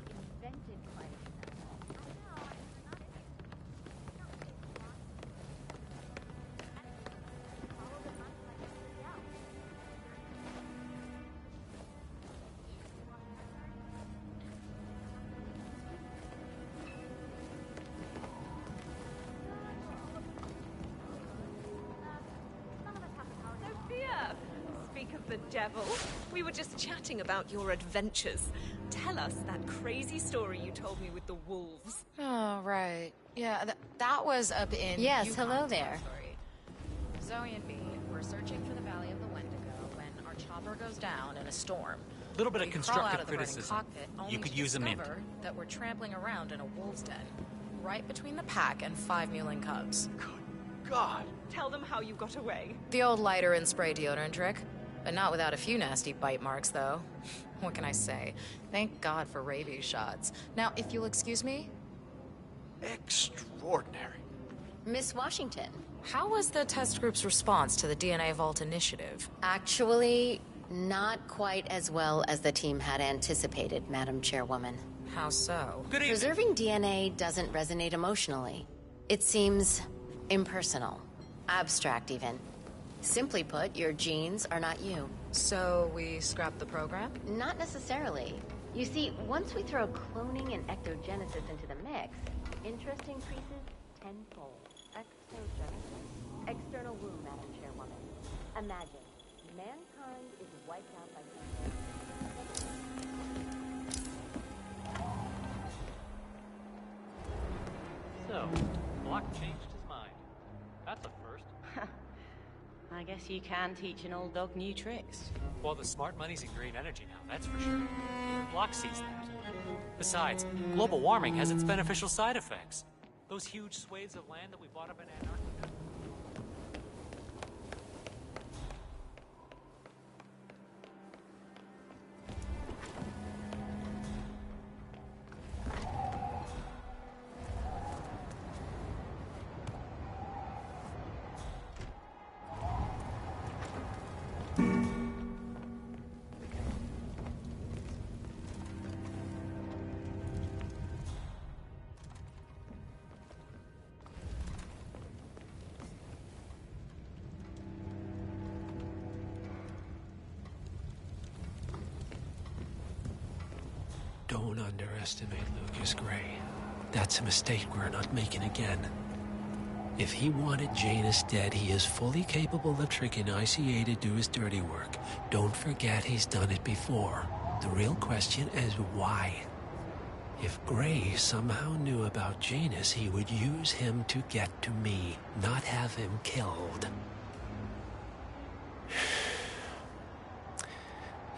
Sophia! Speak of the devil. We were just chatting about your adventures. Tell us that crazy story you told me with the wolves. Oh, right. Yeah, that was up in Yes, Yukon hello there. territory. Zoe and me were searching for the Valley of the Wendigo when our chopper goes down in a storm. A little bit of We crawl constructive out of the burning criticism. cockpit, only You could to use a mint. discover that we're trampling around in a wolf's den, right between the pack and 5 mewling cubs. God! Tell them how you got away. The old lighter and spray deodorant trick. But not without a few nasty bite marks, though. What can I say? Thank God for rabies shots. Now, if you'll excuse me. Extraordinary. Miss Washington. How was the test group's response to the DNA Vault initiative? Actually, not quite as well as the team had anticipated, Madam Chairwoman. How so? Preserving DNA doesn't resonate emotionally. It seems impersonal, abstract even. Simply put, your genes are not you. So we scrap the program? Not necessarily. You see, once we throw cloning and ectogenesis into the mix, interest increases tenfold. Ectogenesis? External womb, Madam Chairwoman. Imagine, mankind is wiped out by So, Block changed his mind. That's a first. I guess you can teach an old dog new tricks. Well, the smart money's in green energy now, that's for sure. Block sees that. Besides, global warming has its beneficial side effects. Those huge swathes of land that we bought up in Antarctica. Don't underestimate Lucas Gray. That's a mistake we're not making again. If he wanted Janus dead, he is fully capable of tricking ICA to do his dirty work. Don't forget he's done it before. The real question is why. If Gray somehow knew about Janus, he would use him to get to me, not have him killed.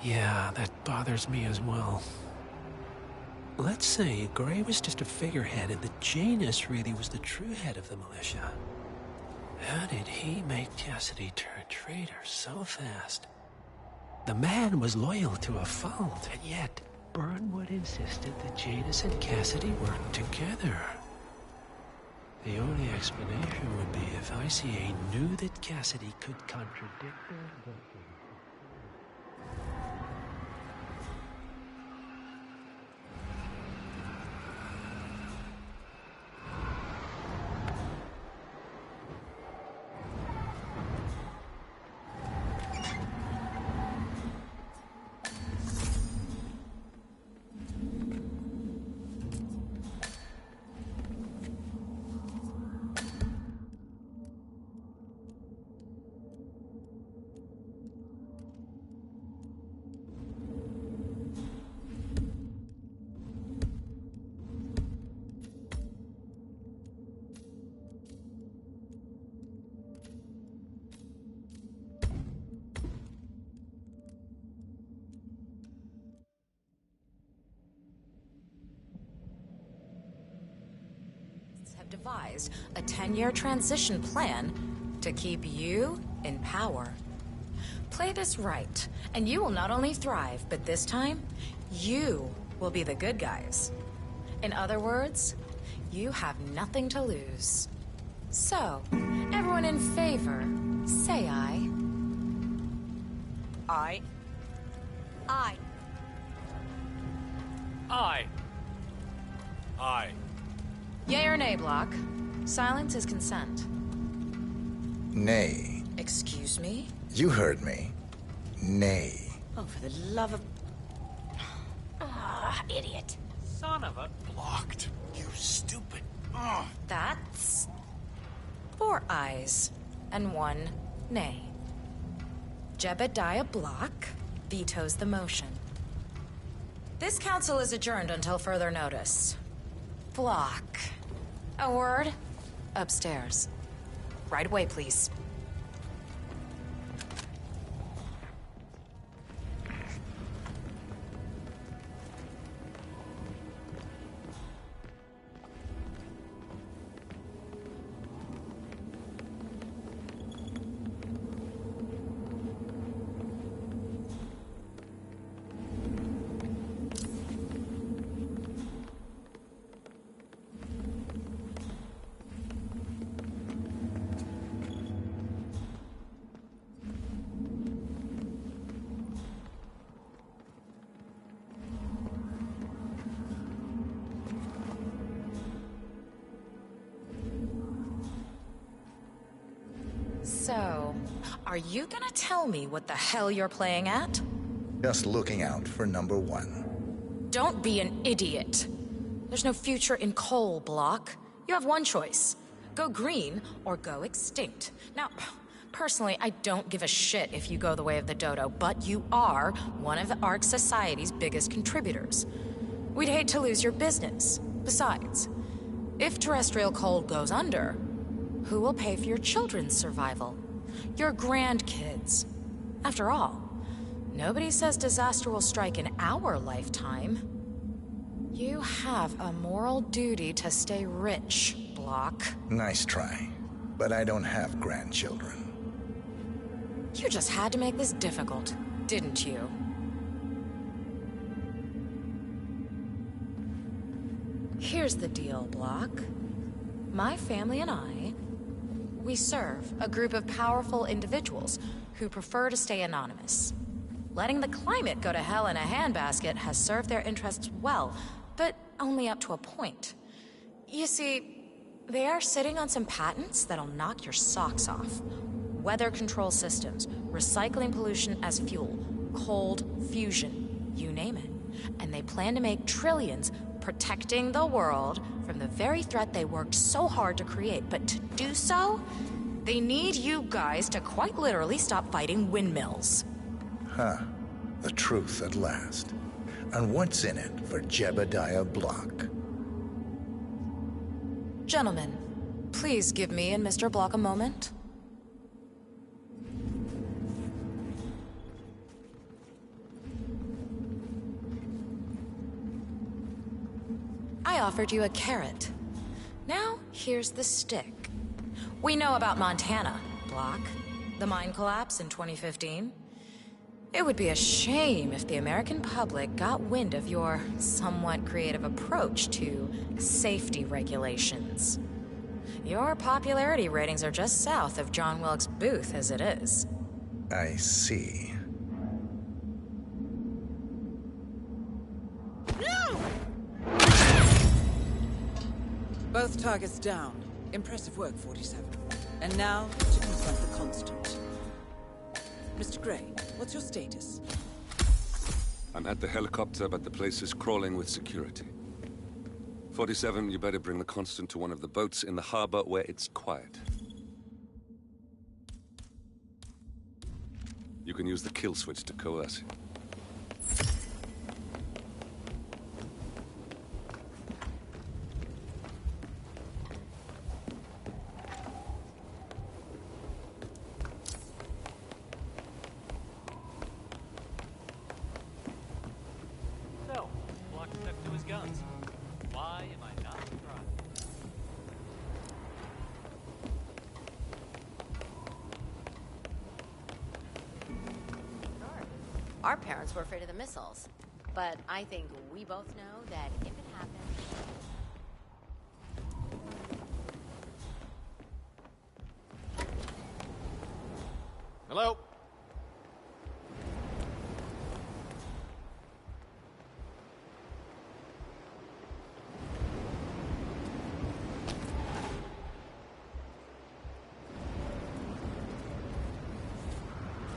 Yeah, that bothers me as well. Let's say Gray was just a figurehead and that Janus really was the true head of the militia. How did he make Cassidy turn traitor so fast? The man was loyal to a fault, and yet Burnwood insisted that Janus and Cassidy worked together. The only explanation would be if ICA knew that Cassidy could contradict their version. Have devised a 10-year transition plan to keep you in power. Play this right, and you will not only thrive, but this time, you will be the good guys. In other words, you have nothing to lose. So, everyone in favor, say aye. Aye. Aye. Aye. Aye. Yay or nay, Block? Silence is consent. Nay. Excuse me? You heard me. Nay. Oh, for the love of... Ah, idiot. Son of a... Blocked. You stupid. That's... 4 ayes and 1 nay. Jebediah Block vetoes the motion. This council is adjourned until further notice. Block. A word? Upstairs. Right away, please. So, are you gonna tell me what the hell you're playing at? Just looking out for number 1. Don't be an idiot. There's no future in coal, Block. You have one choice. Go green or go extinct. Now, personally, I don't give a shit if you go the way of the dodo, but you are one of Ark Society's biggest contributors. We'd hate to lose your business. Besides, if terrestrial coal goes under, who will pay for your children's survival? Your grandkids. After all, nobody says disaster will strike in our lifetime. You have a moral duty to stay rich, Block. Nice try. But I don't have grandchildren. You just had to make this difficult, didn't you? Here's the deal, Block. My family and I, we serve a group of powerful individuals who prefer to stay anonymous. Letting the climate go to hell in a handbasket has served their interests well, but only up to a point. You see, they are sitting on some patents that'll knock your socks off. Weather control systems, recycling pollution as fuel, cold fusion, you name it. And they plan to make trillions protecting the world from the very threat they worked so hard to create. But to do so, they need you guys to quite literally stop fighting windmills. Huh. The truth at last. and what's in it for Jebediah Block. Gentlemen, please give me and Mr. Block a moment. I offered you a carrot. Now, here's the stick. We know about Montana, Block. The mine collapse in 2015. It would be a shame if the American public got wind of your somewhat creative approach to safety regulations. Your popularity ratings are just south of John Wilkes Booth as it is. I see. Both targets down. Impressive work, 47. And now, to confront the Constant. Mr. Gray, what's your status? I'm at the helicopter, but the place is crawling with security. 47, you better bring the Constant to one of the boats in the harbor where it's quiet. You can use the kill switch to coerce him. So, Block stuck to his guns. Why am I not surprised? Our parents were afraid of the missiles. But I think we both know that if it happens... Hello?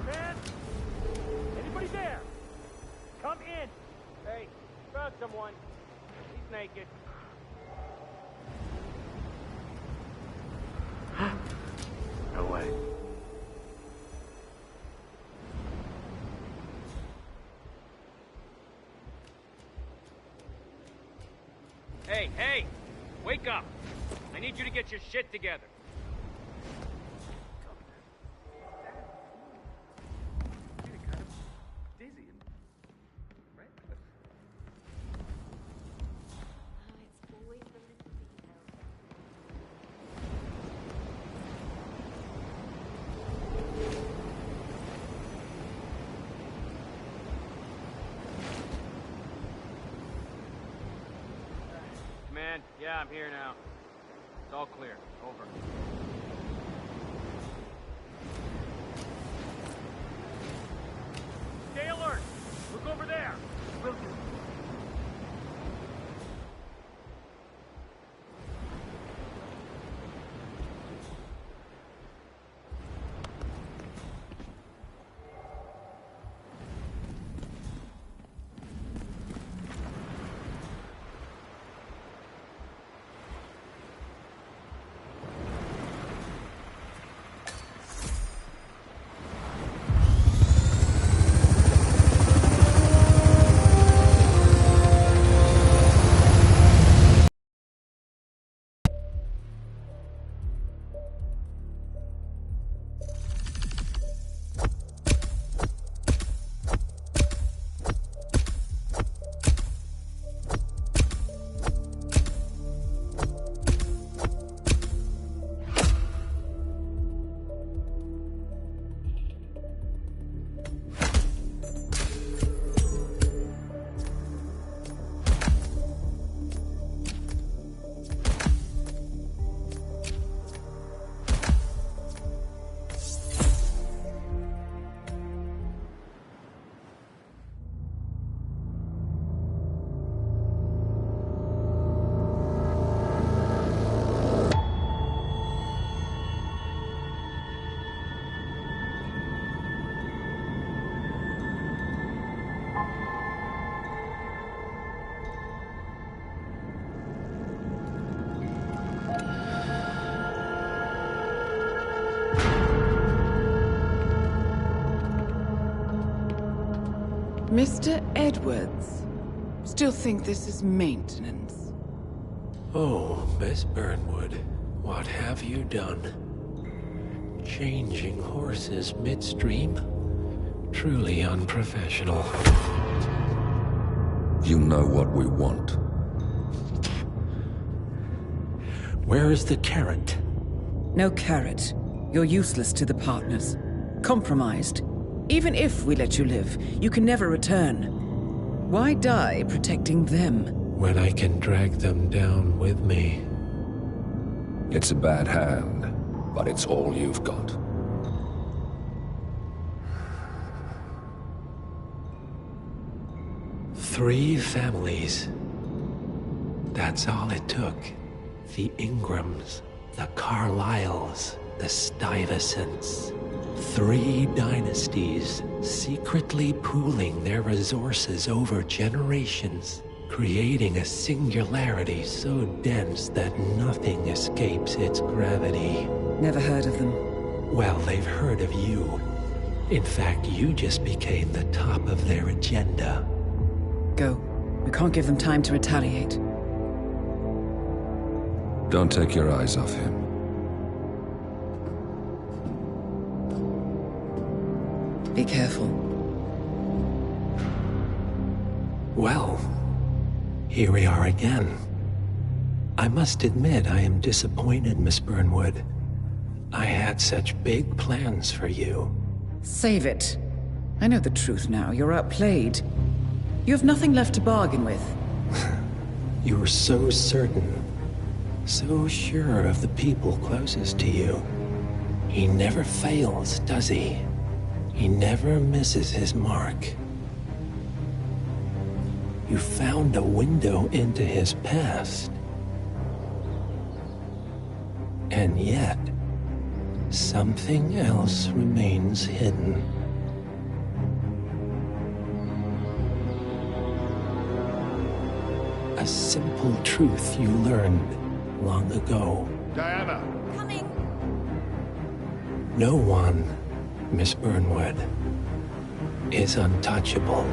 Man! Anybody there? Come in! Hey, found someone. He's naked. No way. Hey, hey! Wake up! I need you to get your shit together. Man, yeah, I'm here now. It's all clear. Over. Stay alert! Look over there! Will do. Mr. Edwards. still think this is maintenance. Oh, Miss Burnwood, what have you done? Changing horses midstream? Truly unprofessional. You know what we want. Where is the carrot? No carrot. You're useless to the partners. Compromised. Even if we let you live, you can never return. Why die protecting them? When I can drag them down with me. It's a bad hand, but it's all you've got. Three families. That's all it took. The Ingrams, the Carlyles, the Stuyvesants. 3 dynasties secretly pooling their resources over generations, creating a singularity so dense that nothing escapes its gravity. Never heard of them. Well, they've heard of you. In fact, you just became the top of their agenda. Go. We can't give them time to retaliate. Don't take your eyes off him. Be careful. Well, here we are again. I must admit I am disappointed, Miss Burnwood. I had such big plans for you. Save it. I know the truth now. You're outplayed. You have nothing left to bargain with. You were so certain. So sure of the people closest to you. He never fails, does he? He never misses his mark. You found a window into his past. And yet, something else remains hidden. A simple truth you learned long ago. Diana! Coming! No one, Miss Burnwood, is untouchable.